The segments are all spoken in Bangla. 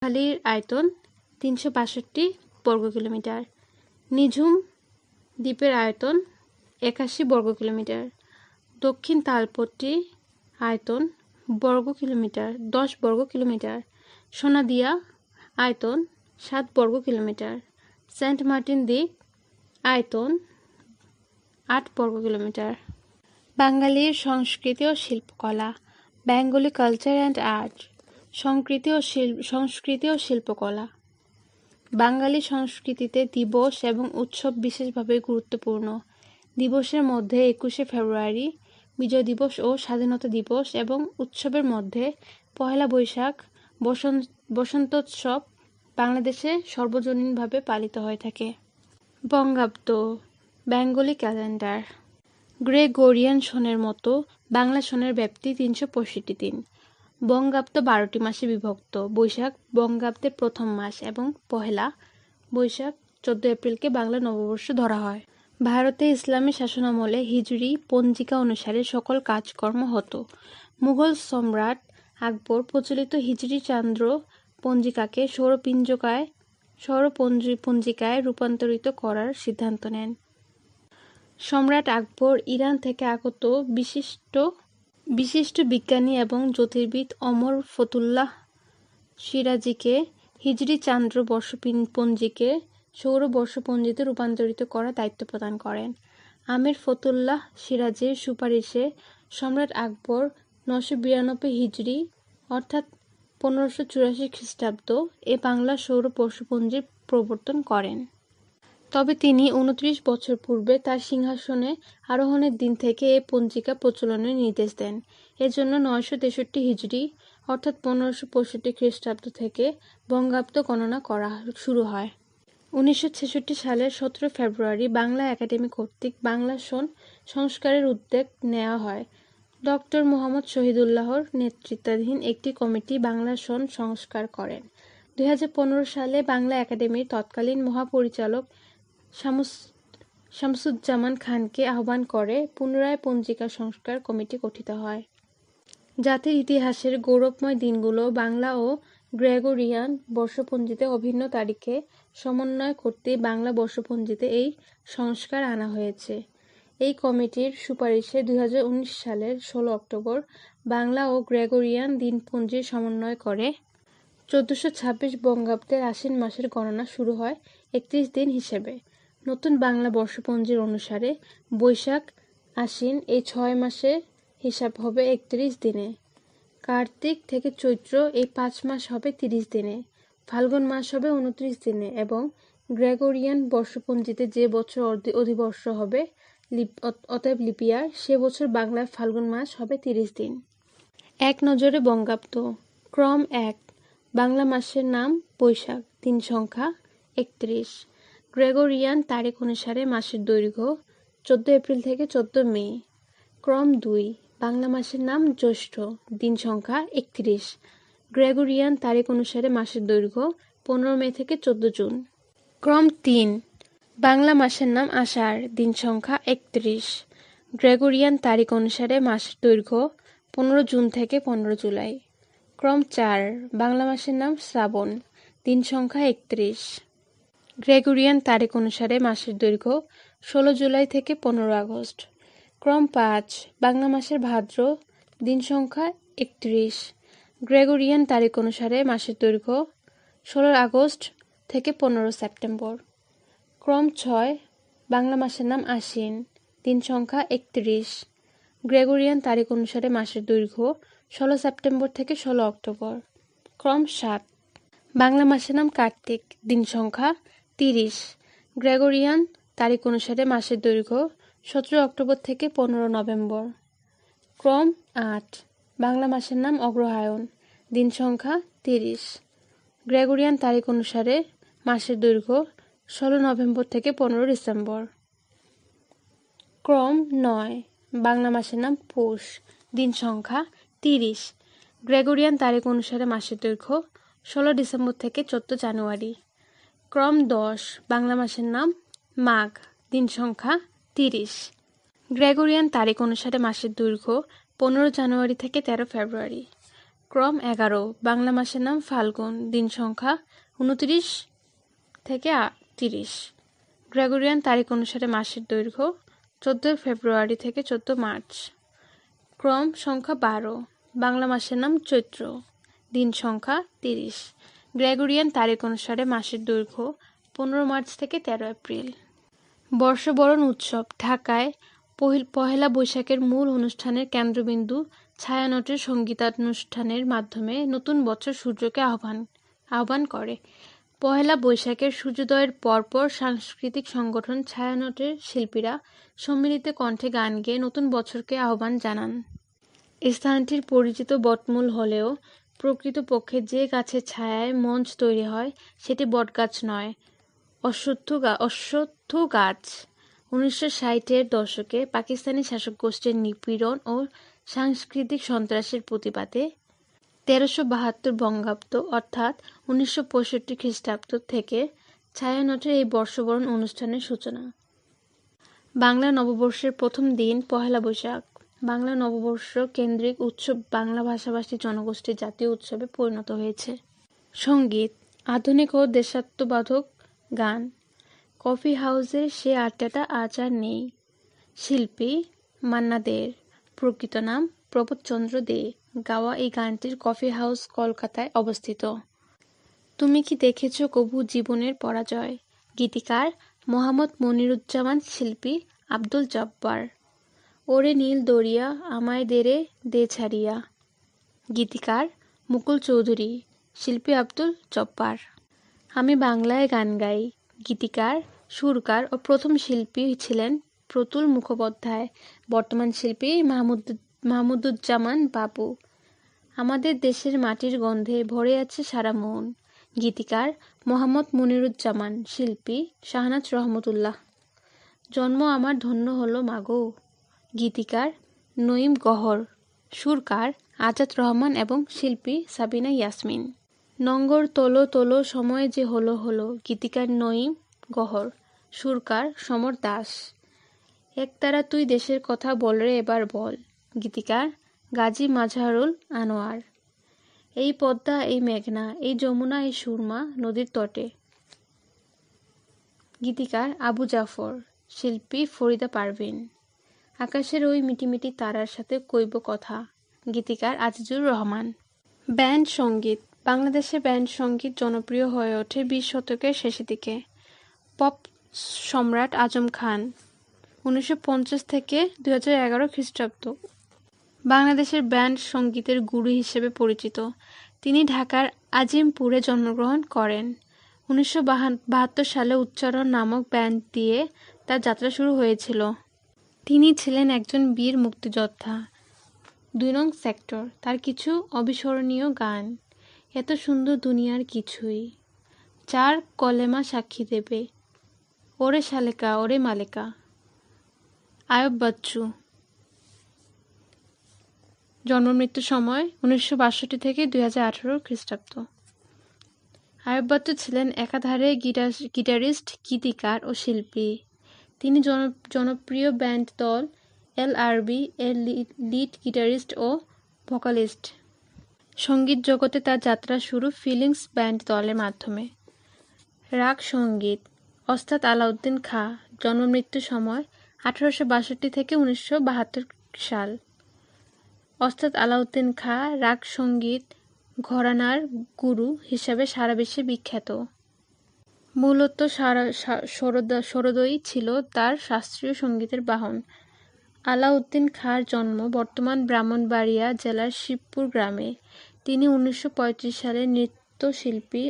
খালির আয়তন 362 বর্গ কিলোমিটার। নিঝুম দ্বীপের আয়তন 81 বর্গ কিলোমিটার। দক্ষিণ তালপট্টির আয়তন বর্গ কিলোমিটার 10 বর্গ কিলোমিটার। সোনাদিয়া আয়তন 7 বর্গ কিলোমিটার। সেন্ট মার্টিন দ্বীপ আয়তন 8 বর্গ কিলোমিটার। বাঙালির সংস্কৃতি ও শিল্পকলা, বেঙ্গলি কালচার অ্যান্ড আর্ট। সংস্কৃতি ও শিল্পকলা। বাঙালি সংস্কৃতিতে দিবস এবং উৎসব বিশেষভাবে গুরুত্বপূর্ণ। দিবসের মধ্যে 21শে ফেব্রুয়ারি বিজয় দিবস ও স্বাধীনতা দিবস এবং উৎসবের মধ্যে পহেলা বৈশাখ, বসন্তোৎসব বাংলাদেশে সর্বজনীনভাবে পালিত হয়ে থাকে। বঙ্গাব্দ, বেঙ্গলি ক্যালেন্ডার। গ্রেগরিয়ান সনের মতো বাংলা সনের ব্যাপ্তি 365 দিন। বঙ্গাব্দ 12টি মাসে বিভক্ত। বৈশাখ বঙ্গাব্দের প্রথম মাস এবং পহেলা বৈশাখ 14 এপ্রিলকে বাংলা নববর্ষ ধরা হয়। ভারতে ইসলামী শাসনামলে হিজরি পঞ্জিকা অনুসারে সকল কাজকর্ম হতো। মুঘল সম্রাট আকবর প্রচলিত হিজরি চান্দ্র পঞ্জিকাকে সৌর পঞ্জিকায় রূপান্তরিত করার সিদ্ধান্ত নেন। সম্রাট আকবর ইরান থেকে আগত বিশিষ্ট বিজ্ঞানী এবং জ্যোতির্বিদ অমর ফতুল্লাহ সিরাজিকে হিজরি চান্দ্র বর্ষপঞ্জিকে সৌর বর্ষপঞ্জিতে রূপান্তরিত করার দায়িত্ব প্রদান করেন। আমির ফতুল্লাহ সিরাজের সুপারিশে সম্রাট আকবর 992 হিজরি অর্থাৎ 1584 খ্রিস্টাব্দ এ বাংলা সৌর বর্ষপঞ্জির প্রবর্তন করেন। তবে তিনি 29 বছর পূর্বে তার সিংহাসনে আরোহণের দিন থেকে এ পঞ্জিকা প্রচলনের নির্দেশ দেন। এজন্য 963 হিজরি অর্থাৎ 1565 খ্রিস্টাব্দ থেকে বঙ্গাব্দ গণনা করা শুরু হয়। 1966 সালের 17 ফেব্রুয়ারি বাংলা একাডেমি কর্তৃক বাংলা সন সংস্কারের উদ্যোগ নেওয়া হয়। ডক্টর মুহাম্মদ শহীদুল্লাহর নেতৃত্বাধীন একটি কমিটি বাংলা সন সংস্কার করেন। 2015 সালে বাংলা একাডেমির তৎকালীন মহাপরিচালক শামসুজ্জামান খানকে আহ্বান করে পুনরায় পঞ্জিকা সংস্কার কমিটি গঠিত হয়। জাতির ইতিহাসের গৌরবময় দিনগুলো বাংলা ও গ্রেগরিয়ান বর্ষপঞ্জিতে অভিন্ন তারিখে সমন্বয় করতে বাংলা বর্ষপঞ্জিতে এই সংস্কার আনা হয়েছে। এই কমিটির সুপারিশে 2019 সালের 16 অক্টোবর বাংলা ও গ্রেগরিয়ান দিনপঞ্জির সমন্বয় করে 1426 বঙ্গাব্দের আশ্বিন মাসের গণনা শুরু হয় 31 দিন হিসেবে। নতুন বাংলা বর্ষপঞ্জির অনুসারে বৈশাখ আশ্বিন এই 6 মাসে হিসাব হবে 31 দিনে। কার্তিক থেকে চৈত্র এই 5 মাস হবে 30 দিনে। ফাল্গুন মাস হবে 29 দিনে এবং গ্রেগরিয়ান বর্ষপঞ্জিতে যে বছর অধিবর্ষ হবে অতএব লিপিয়ার সে বছর বাংলার ফাল্গুন মাস হবে 30 দিন। এক নজরে বঙ্গাব্দ। ক্রম 1, বাংলা মাসের নাম বৈশাখ, দিন সংখ্যা 31। গ্রেগরিয়ান তারিখ অনুসারে মাসের দৈর্ঘ্য 14 এপ্রিল থেকে 14 মে। ক্রম 2, বাংলা মাসের নাম জ্যৈষ্ঠ, দিন সংখ্যা 31। গ্রেগরিয়ান তারিখ অনুসারে মাসের দৈর্ঘ্য 15 মে থেকে 14 জুন। ক্রম 3, বাংলা মাসের নাম আষাঢ়, দিন সংখ্যা 31। গ্রেগরিয়ান তারিখ অনুসারে মাসের দৈর্ঘ্য 15 জুন থেকে 15 জুলাই। ক্রম 4, বাংলা মাসের নাম শ্রাবণ, দিন সংখ্যা 31। গ্রেগরিয়ান তারিখ অনুসারে মাসের দৈর্ঘ্য 16 জুলাই থেকে 15 আগস্ট। ক্রম 5, বাংলা মাসের ভাদ্র, দিন সংখ্যা 31। গ্রেগরিয়ান তারিখ অনুসারে মাসের দৈর্ঘ্য 16 আগস্ট থেকে 15 সেপ্টেম্বর। ক্রম 6, বাংলা মাসের নাম আশ্বিন, দিন সংখ্যা 31। গ্রেগরিয়ান তারিখ অনুসারে মাসের দৈর্ঘ্য 16 সেপ্টেম্বর থেকে 16 অক্টোবর। ক্রম 7, বাংলা মাসের নাম কার্তিক, দিন সংখ্যা 30। গ্রেগরিয়ান তারিখ অনুসারে মাসের দৈর্ঘ্য 17 অক্টোবর থেকে 15 নভেম্বর। ক্রম 8, বাংলা মাসের নাম অগ্রহায়ণ, দিন সংখ্যা 30। গ্রেগরিয়ান তারিখ অনুসারে মাসের দৈর্ঘ্য 16 নভেম্বর থেকে 15 ডিসেম্বর। ক্রম 9, বাংলা মাসের নাম পৌষ, দিন সংখ্যা 30। গ্রেগরিয়ান তারিখ অনুসারে মাসের দৈর্ঘ্য 16 ডিসেম্বর থেকে 14 জানুয়ারি। ক্রম 10, বাংলা মাসের নাম মাঘ, দিন সংখ্যা 30। গ্রেগরিয়ান তারিখ অনুসারে মাসের দৈর্ঘ্য 15 জানুয়ারি থেকে 13 ফেব্রুয়ারি। ক্রম 11, বাংলা মাসের নাম ফাল্গুন, দিন সংখ্যা 29 থেকে 30। গ্রেগরিয়ান তারিখ অনুসারে মাসের দৈর্ঘ্য 14 ফেব্রুয়ারি থেকে 14 মার্চ। ক্রম সংখ্যা 12, বাংলা মাসের নাম চৈত্র, দিন সংখ্যা 30। গ্রেগরিয়ান তারিখ অনুসারে মাসের দৈর্ঘ্য 15 মার্চ থেকে 13 এপ্রিল। বর্ষবরণ উৎসব ঢাকায় পহেলা বৈশাখের মূল অনুষ্ঠানের কেন্দ্রবিন্দু ছায়ানটের সঙ্গীতানুষ্ঠানের মাধ্যমে নতুন বছর সূর্যকে আহ্বান করে। পহেলা বৈশাখের সূর্যোদয়ের পরপর সাংস্কৃতিক সংগঠন ছায়ানটের শিল্পীরা সম্মিলিত কণ্ঠে গান গেয়ে নতুন বছরকে আহ্বান জানান। স্থানটির পরিচিত বটমূল হলেও প্রকৃতপক্ষে যে গাছের ছায়ায় মঞ্চ তৈরি হয় সেটি বটগাছ নয়, অশ্বত্থ গাছ। 1960-এর দশকে পাকিস্তানি শাসক গোষ্ঠীর নিপীড়ন ও সাংস্কৃতিক সন্ত্রাসের প্রতিবাদে 1372 বঙ্গাব্দ অর্থাৎ 1965 খ্রিস্টাব্দ থেকে ছায়ানটের এই বর্ষবরণ অনুষ্ঠানের সূচনা। বাংলা নববর্ষের প্রথম দিন পহেলা বৈশাখ। বাংলা নববর্ষ কেন্দ্রিক উৎসব বাংলা ভাষাভাষী জনগোষ্ঠীর জাতীয় উৎসবে পরিণত হয়েছে। সঙ্গীত আধুনিক ও দেশাত্মবোধক গান। কফি হাউসের সে আড্ডাটা আজ আর নেই। শিল্পী মান্না দের, প্রকৃত নাম প্রবোধচন্দ্র দে। গাওয়া এই গানটির কফি হাউস কলকাতায় অবস্থিত। তুমি কি দেখেছ কবু জীবনের পরাজয়? গীতিকার মোহাম্মদ মনিরুজ্জামান, শিল্পী আব্দুল জব্বার। ওরে নীল দরিয়া আমায় দে ছাড়িয়া। গীতিকার মুকুল চৌধুরী, শিল্পী আব্দুল জব্বার। আমি বাংলায় গান গাই। গীতিকার, সুরকার ও প্রথম শিল্পী ছিলেন প্রতুল মুখোপাধ্যায়, বর্তমান শিল্পী মাহমুদুজ্জামান বাবু। আমাদের দেশের মাটির গন্ধে ভরে আছে সারা মন। গীতিকার মোহাম্মদ মনিরুজ্জামান, শিল্পী শাহনাজ রহমতুল্লাহ। জন্ম আমার ধন্য হলো মাগো। গীতিকার নঈম গহর, সুরকার আজাদ রহমান এবং শিল্পী সাবিনা ইয়াসমিন। নঙ্গর তোলো তোলো সময় যে হলো হলো। গীতিকার নঈম গহর, সুরকার সমর দাস। একতারা তুই দেশের কথা বল রে এবার বল। গীতিকার গাজী মাজহারুল আনোয়ার। এই পদ্মা এই মেঘনা এই যমুনা এই সুরমা নদীর তটে। গীতিকার আবু জাফর, শিল্পী ফরিদা পারভিন। আকাশের ওই মিটিমিটি তারার সাথে কইব কথা। গীতিকার আজিজুর রহমান। ব্যান্ড সঙ্গীত বাংলাদেশে ব্যান্ড সঙ্গীত জনপ্রিয় হয়ে ওঠে 20 শতকের শেষের দিকে। পপ সম্রাট আজম খান 1950 থেকে 2011 খ্রিস্টাব্দ বাংলাদেশের ব্যান্ড সঙ্গীতের গুরু হিসেবে পরিচিত। তিনি ঢাকার আজিমপুরে জন্মগ্রহণ করেন। 1972 সালে উচ্চারণ নামক ব্যান্ড দিয়ে তার যাত্রা শুরু হয়েছিল। তিনি ছিলেন একজন বীর মুক্তিযোদ্ধা। 2 নং সেক্টর। তার কিছু অবিস্মরণীয় গান: এত সুন্দর দুনিয়ার কিছুই, চার কলেমা সাক্ষী দেবে, ওরে শালেকা ওরে মালেকা, আয়ব বাচ্চু। জন্ম মৃত্যু সময় 1962 থেকে 2018 খ্রিস্টাব্দ। আয়ব বাচ্চু ছিলেন একাধারে গিটারিস্ট, গীতিকার ও শিল্পী। তিনি জনপ্রিয় ব্যান্ড দল LRB এর লিড গিটারিস্ট ও ভোকালিস্ট। সঙ্গীত জগতে তার যাত্রা শুরু ফিলিংস ব্যান্ড দলের মাধ্যমে। রাগ সঙ্গীত ওস্তাদ আলাউদ্দিন খাঁ, জন্ম মৃত্যু সময় 1862 থেকে 1972 সাল। ওস্তাদ আলাউদ্দিন খাঁ রাগ সঙ্গীত ঘরানার গুরু হিসাবে সারা বিশ্বে বিখ্যাত। মূলত সরোদই ছিল তার শাস্ত্রীয় সঙ্গীতের বাহন। আলাউদ্দিন খাঁর জন্ম বর্তমান ব্রাহ্মণবাড়িয়া জেলার শিবপুর গ্রামে। তিনি 1935 সালে নৃত্যশিল্পী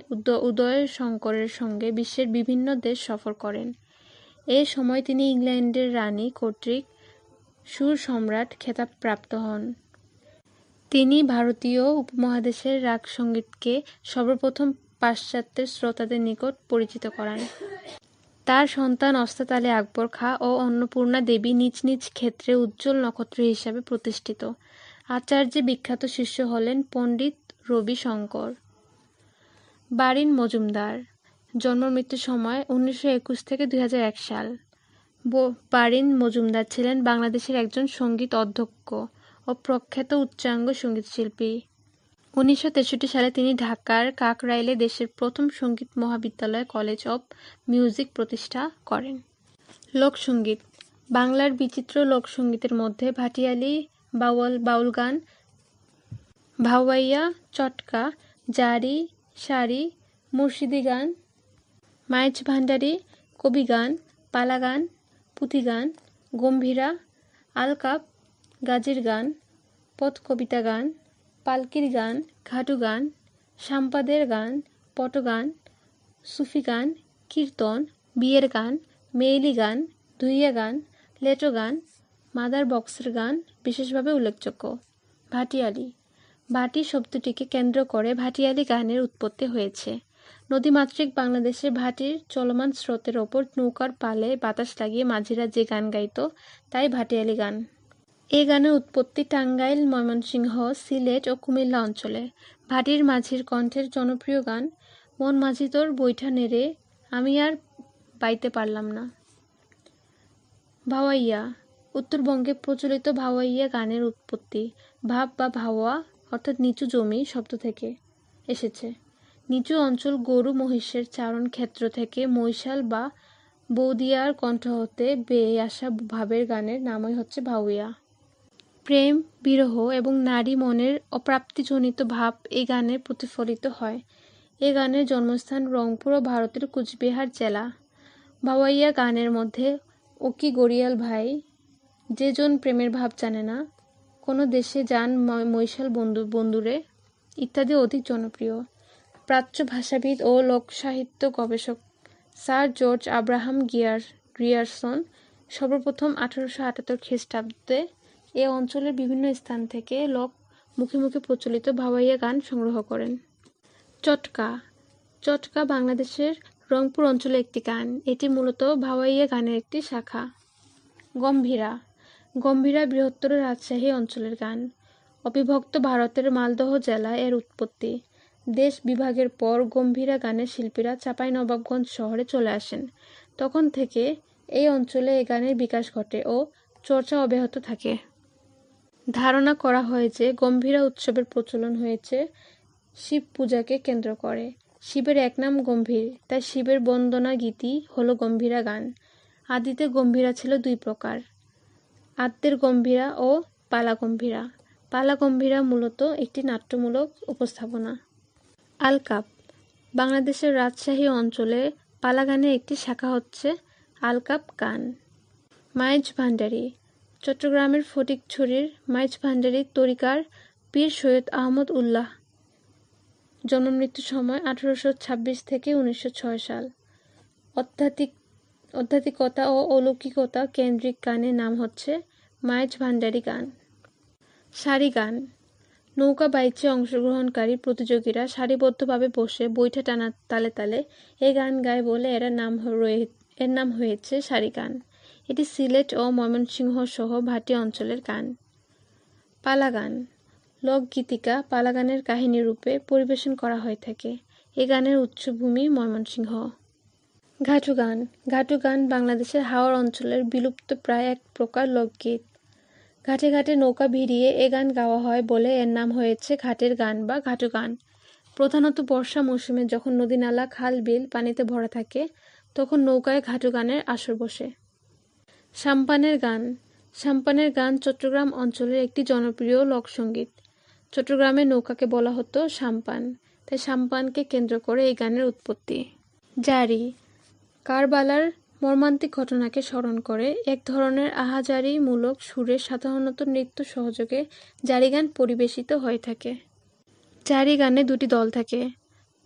উদয় শঙ্করের সঙ্গে বিশ্বের বিভিন্ন দেশ সফর করেন। এ সময় তিনি ইংল্যান্ডের রানী কর্তৃক সুর সম্রাট খেতাব প্রাপ্ত হন। তিনি ভারতীয় উপমহাদেশের রাগ সঙ্গীতকে সর্বপ্রথম পাশ্চাত্যের শ্রোতাদের নিকট পরিচিত করান। তার সন্তান ওস্তাদ আলী আকবর খাঁ ও অন্নপূর্ণা দেবী নিজ নিজ ক্ষেত্রে উজ্জ্বল নক্ষত্র হিসাবে প্রতিষ্ঠিত। আচার্যের বিখ্যাত শিষ্য হলেন পণ্ডিত রবি শঙ্কর। বারিন মজুমদার, জন্ম মৃত্যু সময় 1921 থেকে 2001 সাল। বারিন মজুমদার ছিলেন বাংলাদেশের একজন সঙ্গীত অধ্যক্ষ ও প্রখ্যাত উচ্চাঙ্গ সঙ্গীতশিল্পী। 1963 সালে তিনি ঢাকার কাকরাইলে দেশের প্রথম সঙ্গীত মহাবিদ্যালয় কলেজ অব মিউজিক প্রতিষ্ঠা করেন। লোকসঙ্গীত বাংলার বিচিত্র লোকসঙ্গীতের মধ্যে ভাটিয়ালি বাউল গান, ভাওয়াইয়া, চটকা, জারি, শাড়ি, মুর্শিদি গান, মাইজ ভান্ডারি, কবি গান, পালা গান, পুঁথি গান, গম্ভীরা, আলকাপ, গাজির গান, পথ কবিতা গান, পালকির গান, ঘাটু গান, সাম্পাদের গান, পটগান, সুফি গান, কীর্তন, বিয়ের গান, মেইলি গান, ধুইয়া গান, লেটো গান, মাদার বক্সের গান বিশেষভাবে উল্লেখযোগ্য। ভাটিয়ালি ভাটি শব্দটিকে কেন্দ্র করে ভাটিয়ালি গানের উৎপত্তি হয়েছে। নদীমাতৃক বাংলাদেশে ভাটির চলমান স্রোতের ওপর নৌকার পালে বাতাস লাগিয়ে মাঝিরা যে গান গাইত তাই ভাটিয়ালি গান। এই গানের উৎপত্তি টাঙ্গাইল, ময়মনসিংহ, সিলেট ও কুমিল্লা অঞ্চলে। ভাটির মাঝির কণ্ঠের জনপ্রিয় গান মন মাঝি তোর বৈঠা নেড়ে আমি আর বাইতে পারলাম না। ভাওয়াইয়া উত্তরবঙ্গে প্রচলিত ভাওয়াইয়া গানের উৎপত্তি ভাব বা ভাওয়া অর্থাৎ নিচু জমি শব্দ থেকে এসেছে। নিচু অঞ্চল গরু মহিষের চারণ ক্ষেত্র থেকে মৈশাল বা বৌদিয়ার কণ্ঠ হতে বেয়ে আসা ভাবের গানের নামই হচ্ছে ভাওয়াইয়া। প্রেম, বিরহ এবং নারী মনের অপ্রাপ্তিজনিত ভাব এই গানে প্রতিফলিত হয়। এ গানের জন্মস্থান রংপুর ও ভারতের কুচবিহার জেলা। ভাওয়াইয়া গানের মধ্যে ওকি গড়িয়াল ভাই, যে জন প্রেমের ভাব জানে না, কোনো দেশে যান মৈশাল বন্ধুরে ইত্যাদি অধিক জনপ্রিয়। প্রাচ্য ভাষাবিদ ও লোকসাহিত্য গবেষক স্যার জর্জ আব্রাহাম গ্রিয়ারসন সর্বপ্রথম 1878 খ্রিস্টাব্দে এ অঞ্চলের বিভিন্ন স্থান থেকে মুখে মুখে প্রচলিত ভাওয়াইয়া গান সংগ্রহ করেন। চটকা চটকা বাংলাদেশের রংপুর অঞ্চলে একটি গান। এটি মূলত ভাওয়াইয়া গানের একটি শাখা। গম্ভীরা গম্ভীরা বৃহত্তর রাজশাহী অঞ্চলের গান। অবিভক্ত ভারতের মালদহ জেলা এর উৎপত্তি। দেশ বিভাগের পর গম্ভীরা গানের শিল্পীরা চাঁপাইনবাবগঞ্জ শহরে চলে আসেন। তখন থেকে এই অঞ্চলে এ গানের বিকাশ ঘটে ও চর্চা অব্যাহত থাকে। ধারণা করা হয় যে গম্ভীরা উৎসবের প্রচলন হয়েছে শিব পূজাকে কেন্দ্র করে। শিবের এক নাম গম্ভীর, তাই শিবের বন্দনা গীতি হলো গম্ভীরা গান। আদিতে গম্ভীরা ছিল দুই প্রকার, আদ্যের গম্ভীরা ও পালা গম্ভীরা। পালা গম্ভীরা মূলত একটি নাট্যমূলক উপস্থাপনা। আলকাপ বাংলাদেশের রাজশাহী অঞ্চলে পালা গানের একটি শাখা হচ্ছে আলকাপ গান। মাইজ ভান্ডারি চট্টগ্রামের ফটিকছড়ির মাইজ ভান্ডারি তরিকার পীর সৈয়দ আহমদ উল্লাহ। জন্ম মৃত্যু সময় 1826 থেকে 1906 সাল। আধ্যাত্মিকতা ও অলৌকিকতা কেন্দ্রিক গানের নাম হচ্ছে মাইজ ভান্ডারি গান। সারি গান নৌকা বাইচে অংশগ্রহণকারী প্রতিযোগীরা সারিবদ্ধভাবে বসে বৈঠা টানা তালে তালে এই গান গায় বলে এর নাম হয়েছে সারি গান। এটি সিলেট ও ময়মনসিংহ সহ ভাটি অঞ্চলের গান। পালা গান লোকগীতিকা পালা গানের কাহিনী রূপে পরিবেশন করা হয়ে থাকে। এ গানের উৎসভূমি ময়মনসিংহ। ঘাটু গান বাংলাদেশের হাওর অঞ্চলের বিলুপ্ত প্রায় এক প্রকার লোকগীত। ঘাটে ঘাটে নৌকা ভিড়িয়ে এ গান গাওয়া হয় বলে এর নাম হয়েছে ঘাটের গান বা ঘাটু গান। প্রধানত বর্ষা মৌসুমে যখন নদী নালা খাল বিল পানিতে ভরা থাকে তখন নৌকায় ঘাটু গানের আসর বসে। সাম্পানের গান চট্টগ্রাম অঞ্চলের একটি জনপ্রিয় লোকসঙ্গীত। চট্টগ্রামের নৌকাকে বলা হতো সাম্পান, তাই সাম্পানকে কেন্দ্র করে এই গানের উৎপত্তি। জারি কারবালার মর্মান্তিক ঘটনাকে স্মরণ করে এক ধরনের আহাজারিমূলক সুরে সাধারণত নৃত্য সহযোগে জারি গান পরিবেশিত হয়ে থাকে। জারি গানে দুটি দল থাকে,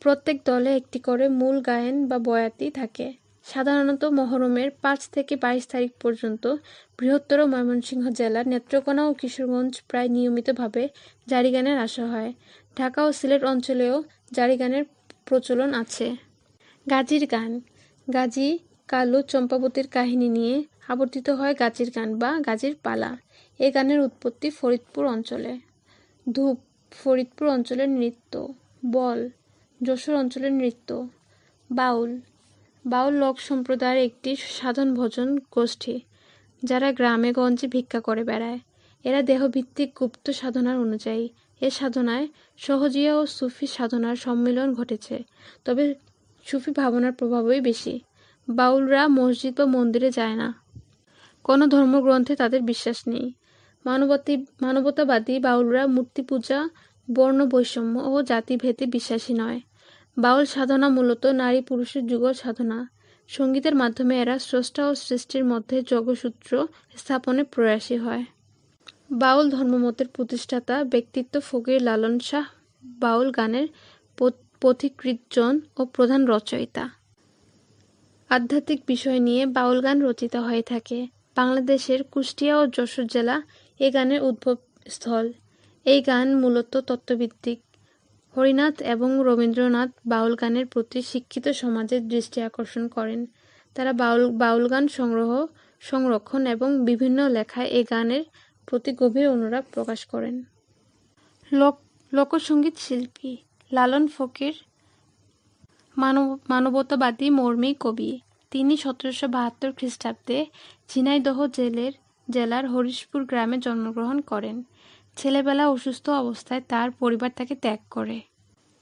প্রত্যেক দলে একটি করে মূল গায়েন বা বয়াতি থাকে। সাধারণত মহরমের 5 থেকে 22 তারিখ পর্যন্ত বৃহত্তর ময়মনসিংহ জেলার নেত্রকোনা ও কিশোরগঞ্জ প্রায় নিয়মিতভাবে জারি গানের আসর হয়। ঢাকা ও সিলেট অঞ্চলেও জারি গানের প্রচলন আছে। গাজির গান গাজী কালু চম্পাবতীর কাহিনী নিয়ে আবর্তিত হয় গাজির গান বা গাজির পালা। এ গানের উৎপত্তি ফরিদপুর অঞ্চলে। ধূপ ফরিদপুর অঞ্চলের নৃত্য। বল যশোর অঞ্চলের নৃত্য। বাউল লোক সম্প্রদায়ের একটি সাধন ভজন গোষ্ঠী যারা গ্রামে গঞ্জে ভিক্ষা করে বেড়ায়। এরা দেহভিত্তিক গুপ্ত সাধনার অনুযায়ী। এ সাধনায় সহজিয়া ও সুফি সাধনার সম্মিলন ঘটেছে, তবে সুফি ভাবনার প্রভাবই বেশি। বাউলরা মসজিদ বা মন্দিরে যায় না, কোনো ধর্মগ্রন্থে তাদের বিশ্বাস নেই। মানবতাবাদী বাউলরা মূর্তি পূজা, বর্ণ বৈষম্য ও জাতিভেদে বিশ্বাসী নয়। বাউল সাধনা মূলত নারী পুরুষের যুগল সাধনা। সঙ্গীতের মাধ্যমে এরা স্রষ্টা ও সৃষ্টির মধ্যে যোগসূত্র স্থাপনে প্রয়াসী হয়। বাউল ধর্মমতের প্রতিষ্ঠাতা ব্যক্তিত্ব ফকির লালন শাহ বাউল গানের পথিকৃৎজন ও প্রধান রচয়িতা। আধ্যাত্মিক বিষয় নিয়ে বাউল গান রচিত হয়ে থাকে। বাংলাদেশের কুষ্টিয়া ও যশোর জেলা এ গানের উদ্ভবস্থল। এই গান মূলত তত্ত্বভিত্তিক। হরিনাথ এবং রবীন্দ্রনাথ বাউল গানের প্রতি শিক্ষিত সমাজের দৃষ্টি আকর্ষণ করেন। তারা বাউল গান সংরক্ষণ এবং বিভিন্ন লেখায় এ গানের প্রতি গভীর অনুরাগ প্রকাশ করেন। লোকসঙ্গীত শিল্পী লালন ফকির মানবতাবাদী মর্মী কবি। তিনি 1772 খ্রিস্টাব্দে ঝিনাইদহ জেলার হরিশপুর গ্রামে জন্মগ্রহণ করেন। ছেলেবেলা অসুস্থ অবস্থায় তার পরিবার তাকে ত্যাগ করে।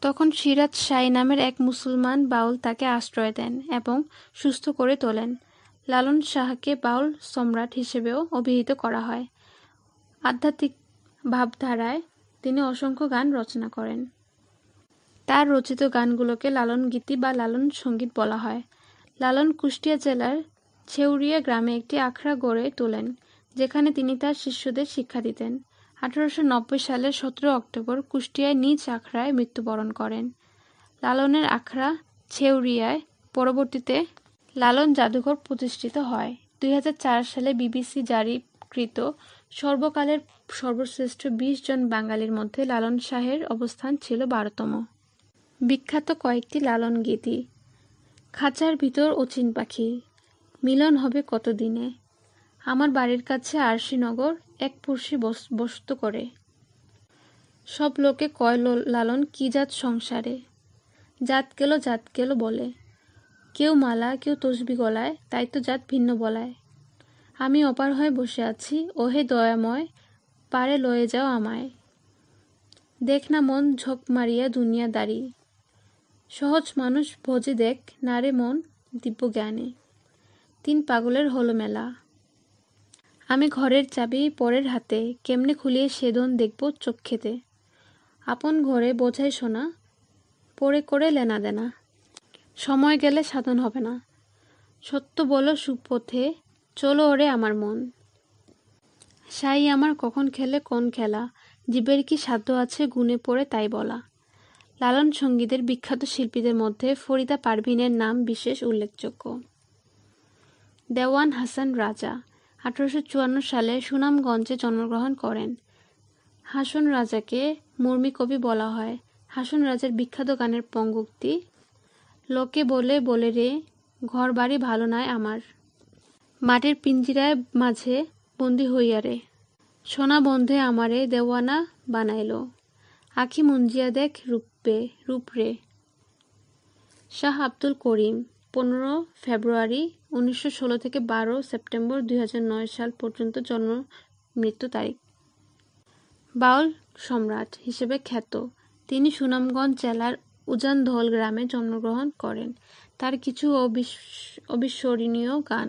তখন সিরাজ শাহী নামের এক মুসলমান বাউল তাকে আশ্রয় দেন এবং সুস্থ করে তোলেন। লালন শাহকে বাউল সম্রাট হিসেবেও অভিহিত করা হয়। আধ্যাত্মিক ভাবধারায় তিনি অসংখ্য গান রচনা করেন। তার রচিত গানগুলোকে লালন গীতি বা লালন সঙ্গীত বলা হয়। লালন কুষ্টিয়া জেলার ছেউরিয়া গ্রামে একটি আখড়া গড়ে তোলেন, যেখানে তিনি তার শিষ্যদের শিক্ষা দিতেন। 1890 সালের 17 অক্টোবর কুষ্টিয়ায় নিজ আখড়ায় মৃত্যুবরণ করেন। লালনের আখড়া ছেউরিয়ায় পরবর্তীতে লালন জাদুঘর প্রতিষ্ঠিত হয়। 2004 সালে বিবিসি জারিকৃত সর্বকালের সর্বশ্রেষ্ঠ 20 জন বাঙালির মধ্যে লালন শাহের অবস্থান ছিল 12তম। বিখ্যাত কয়েকটি লালন গীতি। খাঁচার ভিতর অচিন পাখি, মিলন হবে কতদিনে, আমার বাড়ির কাছে আরশিনগর, এক পুরুষী বসত করে, সব লোকে কয় লালন কি জাত সংসারে, জাত গেল বলে, কেউ মালা কেউ তসবি গলায়, তাই তো জাত ভিন্ন বলায়, আমি অপার হয়ে বসে আছি, ওহে দয়াময়, পারে লয়ে যাও আমায়, দেখ না মন ঝক মারিয়া দুনিয়াদারি, সহজ মানুষ ভোজে দেখ নারে মন দিব্য জ্ঞানে, 3 পাগলের হলো মেলা, আমি ঘরের চাবি পরের হাতে, কেমনে খুলিয়ে সেদন দেখব চক্ষেতে, আপন ঘরে বোঝাই শোনা, পরে করে লেনা দেনা, সময় গেলে সাধন হবে না, সত্য বলো সুপথে, চলো ওরে আমার মন, সাই আমার কখন খেলে কোন খেলা, জীবের কি সাধ্য আছে গুণে পড়ে তাই বলা। লালন সঙ্গীতের বিখ্যাত শিল্পীদের মধ্যে ফরিদা পারভীনের নাম বিশেষ উল্লেখযোগ্য। দেওয়ান হাসান রাজা 1854 সালে সুনামগঞ্জে জন্মগ্রহণ করেন। হাসন রাজাকে মর্মী কবি বলা হয়। হাসন রাজার বিখ্যাত গানের পঙ্ক্তি, লোকে বলে বলে রে, ঘর বাড়ি ভালো নয় আমার, মাটির পিঞ্জিরায় মাঝে বন্দি হইয়া রে, সোনা বন্ধে আমারে দেওয়ানা বানাইল, আখি মুঞ্জিয়া দেখ রূপ রে। শাহ আব্দুল করিম 15 ফেব্রুয়ারি 1916 থেকে 12 সেপ্টেম্বর 2009 সাল পর্যন্ত জন্ম মৃত্যু তারিখ। বাউল সম্রাট হিসেবে খ্যাত। তিনি সুনামগঞ্জ জেলার উজানধল গ্রামে জন্মগ্রহণ করেন। তার কিছু অবিস্মরণীয় গান: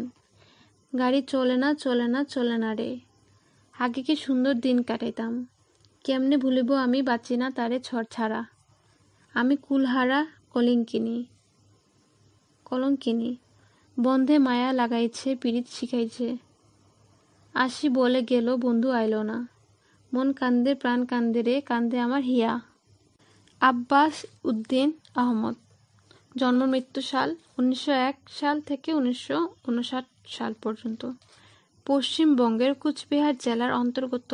গাড়ি চলে না চলে না চলে না রে, আগে কি সুন্দর দিন কাটাইতাম, কেমনে ভুলিব আমি বাঁচি না তারে ছাড়া, আমি কুলহারা কলঙ্কিনী, বন্ধে মায়া লাগাইছে পীড়িত শিখাইছে, আসি বলে গেল বন্ধু আইল না, মন কান্দে প্রাণ কান্দে রে, কান্দে আমার হিয়া। আব্বাস উদ্দিন আহমদ, জন্ম মৃত্যু সাল 1901 সাল থেকে 1959 সাল পর্যন্ত, পশ্চিমবঙ্গের কুচবিহার জেলার অন্তর্গত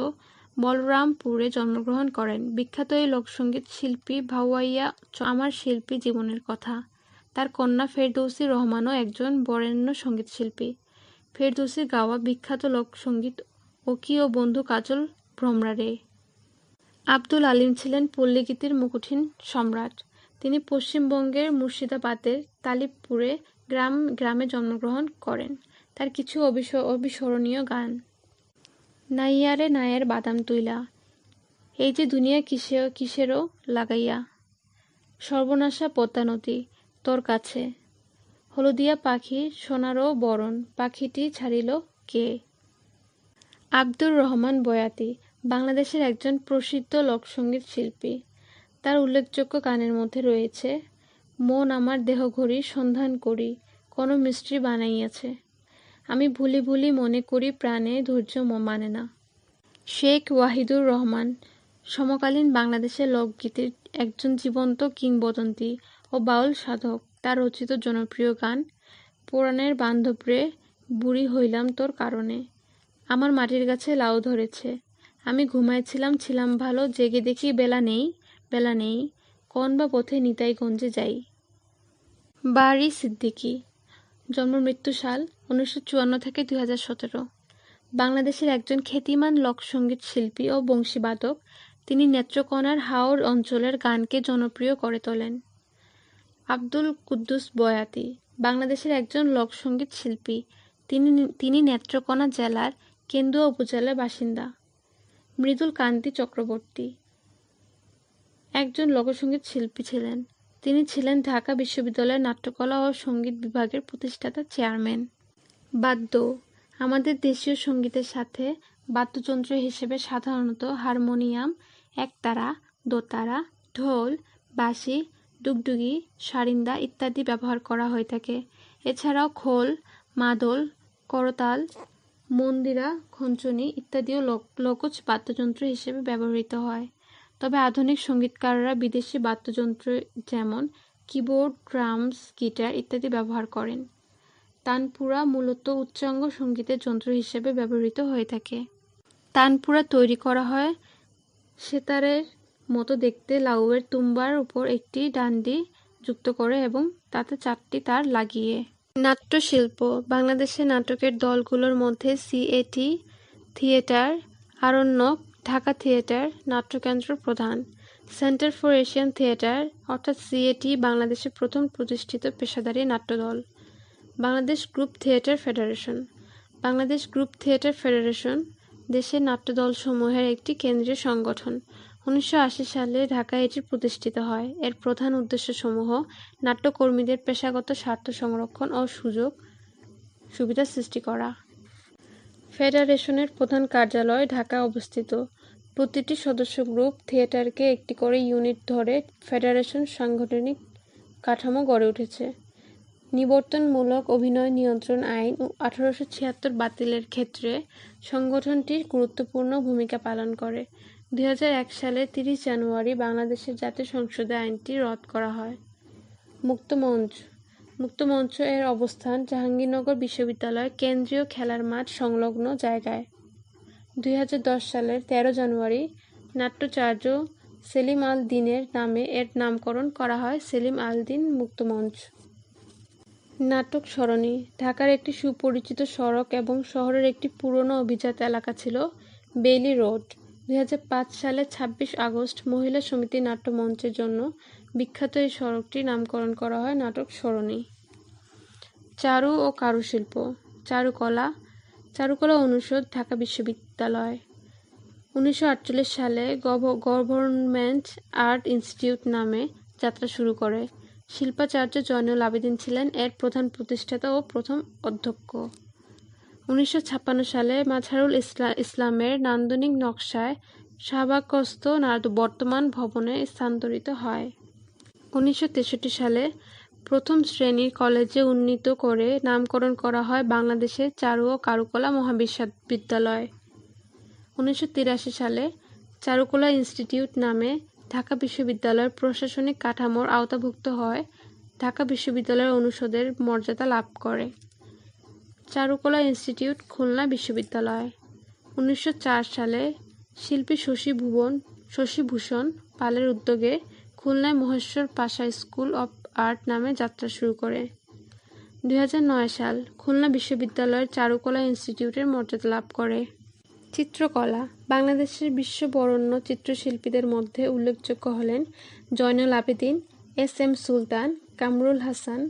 বলরামপুরে জন্মগ্রহণ করেন। বিখ্যাত এই লোকসঙ্গীত শিল্পী ভাওয়াইয়া আমার শিল্পী জীবনের কথা। তার কন্যা ফেরদৌসী রহমানও একজন বরেণ্য সঙ্গীতশিল্পী। ফেরদৌসীর গাওয়া বিখ্যাত লোকসঙ্গীত ও কি ও বন্ধু কাজল ভ্রমরা রে। আব্দুল আলিম ছিলেন পল্লীগীতির মুকুটহীন সম্রাট। তিনি পশ্চিমবঙ্গের মুর্শিদাবাদের তালিবপুরে গ্রামে জন্মগ্রহণ করেন। তার কিছু অবিস্মরণীয় গান: নাইয়ারে নায়ের বাদাম তুইলা, এই যে দুনিয়া কিসেরও লাগাইয়া, সর্বনাশা পদ্মা নদী তোর কাছে, হলদিয়া পাখি সোনারও বরণ, পাখিটি ছাড়িল কে? আব্দুর রহমান বয়াতি বাংলাদেশের একজন প্রসিদ্ধ লোকসঙ্গীত শিল্পী। তার উল্লেখযোগ্য গানের মধ্যে রয়েছে মন আমার দেহঘড়ি সন্ধান করি, কোনো মিস্ত্রি বানাইয়াছে, আমি ভুলি ভুলি মনে করি প্রাণে ধৈর্য মানে না। শেখ ওয়াহিদুর রহমান সমকালীন বাংলাদেশের লোকগীতির একজন জীবন্ত কিংবদন্তি ও বাউল সাধক। তার রচিত জনপ্রিয় গান পুরাণের বান্ধবরে, বুড়ি হইলাম তোর কারণে, আমার মাটির গাছে লাউ ধরেছে, আমি ঘুমাইছিলাম ছিলাম ভালো, জেগে দেখি বেলা নেই, কোন বা পথে নিতাইগঞ্জে যাই। বারী সিদ্দিকী জন্ম মৃত্যু সাল 1954 থেকে 2017। বাংলাদেশের একজন খ্যাতিমান লোকসঙ্গীত শিল্পী ও বংশীবাদক। তিনি নেত্রকোনার হাওর অঞ্চলের গানকে জনপ্রিয় করে তোলেন। আব্দুল কুদ্দুস বয়াতি বাংলাদেশের একজন লোকসঙ্গীত শিল্পী। তিনি নেত্রকোনা জেলার কেন্দুয়া উপজেলার বাসিন্দা। মৃদুল কান্তি চক্রবর্তী একজন লোকসঙ্গীত শিল্পী ছিলেন। তিনি ছিলেন ঢাকা বিশ্ববিদ্যালয়ের নাট্যকলা ও সঙ্গীত বিভাগের প্রতিষ্ঠাতা চেয়ারম্যান। বাদ্য আমাদের দেশীয় সঙ্গীতের সাথে বাদ্যযন্ত্র হিসেবে সাধারণত হারমোনিয়াম, একতারা, দোতারা, ঢোল, বাঁশি, ডুগডুগি, সারিন্দা ইত্যাদি ব্যবহার করা হয়ে থাকে। এছাড়াও খোল, মাদল, করতাল, মন্দিরা, খঞ্চনি ইত্যাদিও লোকজ বাদ্যযন্ত্র হিসেবে ব্যবহৃত হয়। তবে আধুনিক সঙ্গীতকাররা বিদেশি বাদ্যযন্ত্র যেমন কিবোর্ড, ড্রামস, গিটার ইত্যাদি ব্যবহার করেন। তানপুরা মূলত উচ্চাঙ্গ সঙ্গীতের যন্ত্র হিসেবে ব্যবহৃত হয়ে থাকে। তানপুরা তৈরি করা হয় সেতারের মতো দেখতে লাউয়ের তুম্বার উপর একটি ডান্ডি যুক্ত করে এবং তাতে 4টি তার লাগিয়ে। নাট্যশিল্প বাংলাদেশের নাটকের দলগুলোর মধ্যে CAT theatre, Aranyak, Dhaka theatre, Natyakendra প্রধান। সেন্টার ফর এশিয়ান থিয়েটার অর্থাৎ সিএটি বাংলাদেশের প্রথম প্রতিষ্ঠিত পেশাদারী নাট্যদল। Bangladesh group theatre federation. Bangladesh group theatre federation দেশের নাট্যদলসমূহের একটি কেন্দ্রীয় সংগঠন। 1980 সালে ঢাকায় এটি প্রতিষ্ঠিত হয়। এর প্রধান উদ্দেশ্যসমূহ নাট্যকর্মীদের পেশাগত স্বার্থ সংরক্ষণ ও সুযোগ সুবিধা সৃষ্টি করা। ফেডারেশনের প্রধান কার্যালয় ঢাকায় অবস্থিত। প্রতিটি সদস্য গ্রুপ থিয়েটারকে একটি করে ইউনিট ধরে ফেডারেশন সাংগঠনিক কাঠামো গড়ে উঠেছে। নিবর্তনমূলক অভিনয় নিয়ন্ত্রণ আইন 1876 বাতিলের ক্ষেত্রে সংগঠনটি গুরুত্বপূর্ণ ভূমিকা পালন করে। 2001 সালের 30 জানুয়ারি বাংলাদেশের জাতীয় সংসদে আইনটি রদ করা হয়। মুক্তমঞ্চ এর অবস্থান জাহাঙ্গীরনগর বিশ্ববিদ্যালয় কেন্দ্রীয় খেলার মাঠ সংলগ্ন জায়গায়। 2010 সালের 13 জানুয়ারি নাট্যাচার্য সেলিম আল দীনের নামে এর নামকরণ করা হয় সেলিম আল দীন মুক্তমঞ্চ। নাটক সরণি ঢাকার একটি সুপরিচিত সড়ক এবং শহরের একটি পুরনো অভিজাত এলাকা ছিল বেইলি রোড। 2005 সালে 26 আগস্ট মহিলা সমিতি নাট্যমঞ্চের জন্য বিখ্যাত এই সড়কটির নামকরণ করা হয় নাটক সরণি। চারু ও কারুশিল্প চারুকলা অনুষদ ঢাকা বিশ্ববিদ্যালয়। 1948 সালে গভর্নমেন্ট আর্ট ইনস্টিটিউট নামে যাত্রা শুরু করে। শিল্পাচার্য জয়নুল আবেদিন ছিলেন এর প্রধান প্রতিষ্ঠাতা ও প্রথম অধ্যক্ষ। 1956 সালে মাজহারুল ইসলামের নান্দনিক নকশায় শাহবাগস্থ বর্তমান ভবনে স্থানান্তরিত হয়। 1963 সালে প্রথম শ্রেণীর কলেজে উন্নীত করে নামকরণ করা হয় বাংলাদেশের চারু ও কারুকলা মহাবিদ্যালয়। 1983 সালে চারুকলা ইনস্টিটিউট নামে ঢাকা বিশ্ববিদ্যালয়ের প্রশাসনিক কাঠামোর আওতাভুক্ত হয় ঢাকা বিশ্ববিদ্যালয়ের অনুষদের মর্যাদা লাভ করে। চারুকলা ইনস্টিটিউট খুলনা বিশ্ববিদ্যালয়। 1904 সালে শিল্পী শশীভূষণ পালের উদ্যোগে খুলনায় মহেশ্বর পাশা স্কুল অব আর্ট নামে যাত্রা শুরু করে। 2009 সাল খুলনা বিশ্ববিদ্যালয়ের চারুকলা ইনস্টিটিউটের মর্যাদা লাভ করে। চিত্রকলা বাংলাদেশের বিশ্ববরেণ্য চিত্রশিল্পীদের মধ্যে উল্লেখযোগ্য হলেন জয়নুল আবেদিন, এস.এম. সুলতান, কামরুল হাসান,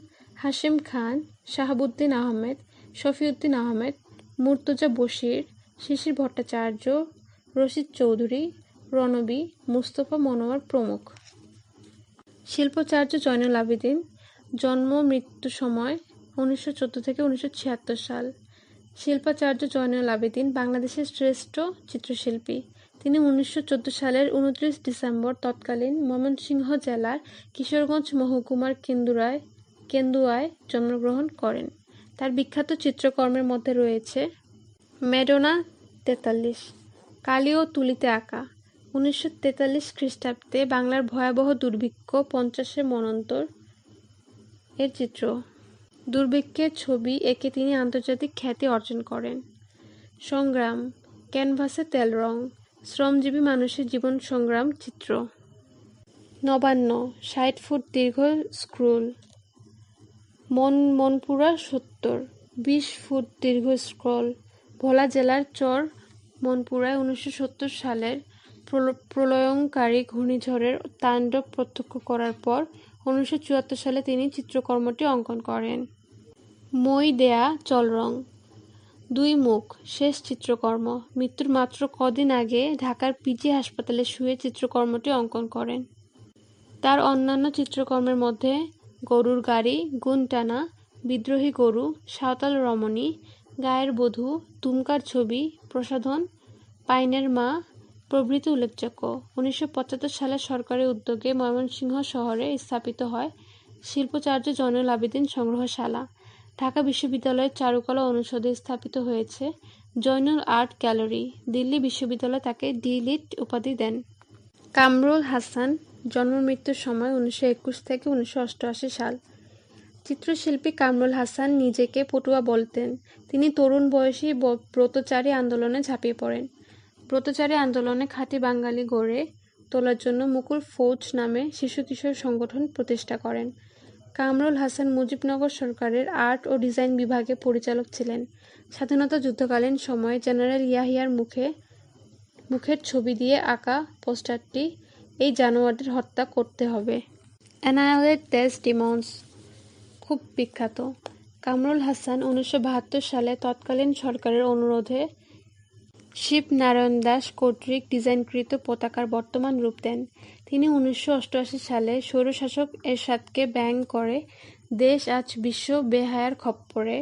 হাশেম খান, শাহাবুদ্দিন আহমেদ, শফিউদ্দিন আহমেদ, মুর্তজা বশীর, শিশির ভট্টাচার্য, রশিদ চৌধুরী, রণবী, মুস্তফা মনোয়ার প্রমুখ। শিল্পাচার্য জয়নুল আবেদিন, জন্ম মৃত্যু সময় 1914 থেকে 1976 সাল। শিল্পাচার্য জয়নুল আবেদিন বাংলাদেশের শ্রেষ্ঠ চিত্রশিল্পী। তিনি 1914 সালের 29 ডিসেম্বর তৎকালীন ময়মনসিংহ জেলার কিশোরগঞ্জ মহকুমার কেন্দুয়ায় জন্মগ্রহণ করেন। তার বিখ্যাত চিত্রকর্মের মধ্যে রয়েছে ম্যাডোনা 43, কালি ও তুলিতে আঁকা, 1943 খ্রিস্টাব্দে বাংলার ভয়াবহ দুর্ভিক্ষ 50-এর মন্বন্তর এর চিত্র। দুর্ভিক্ষের ছবি এঁকে তিনি আন্তর্জাতিক খ্যাতি অর্জন করেন। সংগ্রাম, ক্যানভাসে তেল রং, শ্রমজীবী মানুষের জীবন সংগ্রাম চিত্র। নবান্ন, 60 ফুট দীর্ঘ স্ক্রোল। মনপুরা 70, 20 ফুট দীর্ঘ স্ক্রোল। ভোলা জেলার চর মনপুরায় 1970 সালের প্রলয়ঙ্কারী ঘূর্ণিঝড়ের তাণ্ডব প্রত্যক্ষ করার পর 1974 সালে তিনি চিত্রকর্মটি অঙ্কন করেন। মই দেয়া চলরং, 2 মুখ, শেষ চিত্রকর্ম। মৃত্যুর মাত্র কদিন আগে ঢাকার পিজি হাসপাতালে শুয়ে চিত্রকর্মটি অঙ্কন করেন। তার অন্যান্য চিত্রকর্মের মধ্যে গরুর গাড়ি, গুণ টানা, বিদ্রোহী গরু, সাঁওতাল রমণী, গায়ের বধূ, তুমকার ছবি, প্রসাধন, পাইনের মা প্রভৃতি উল্লেখযোগ্য। 1975 সালে সরকারি উদ্যোগে ময়মনসিংহ শহরে স্থাপিত হয় শিল্পাচার্য জয়নুল আবেদিন সংগ্রহশালা। ঢাকা বিশ্ববিদ্যালয়ের চারুকলা অনুষদে স্থাপিত হয়েছে জয়নুল আর্ট গ্যালারি। দিল্লি বিশ্ববিদ্যালয় তাকে ডি.লিট উপাধি দেন। কামরুল হাসান, জন্ম মৃত্যুর সময় 1921 থেকে 1988 সাল। চিত্রশিল্পী কামরুল হাসান নিজেকে পটুয়া বলতেন। তিনি তরুণ বয়সেই ব্রতচারী আন্দোলনে ঝাঁপিয়ে পড়েন। ব্রতচারী আন্দোলনে খাঁটি বাঙালি গড়ে তোলার জন্য মুকুল ফৌজ নামে শিশু কিশোর সংগঠন প্রতিষ্ঠা করেন। কামরুল হাসান মুজিবনগর সরকারের আর্ট ও ডিজাইন বিভাগে পরিচালক ছিলেন। স্বাধীনতা যুদ্ধকালীন সময়ে জেনারেল ইয়াহিয়ার মুখের ছবি দিয়ে আঁকা পোস্টারটি এই জানোয়ারদের হত্যা করতে হবে, অ্যানাইলেট দ্য ডিমন্স, খুব বিখ্যাত। কামরুল হাসান 1972 সালে তৎকালীন সরকারের অনুরোধে শিবনারায়ণ দাস কর্তৃক ডিজাইনকৃত পতাকার বর্তমান রূপ দেন। তিনি 1988 সালে স্বৈরশাসক এরশাদকে ব্যঙ্গ করে দেশ আজ বিশ্ব বেহায়ার খপ্পরে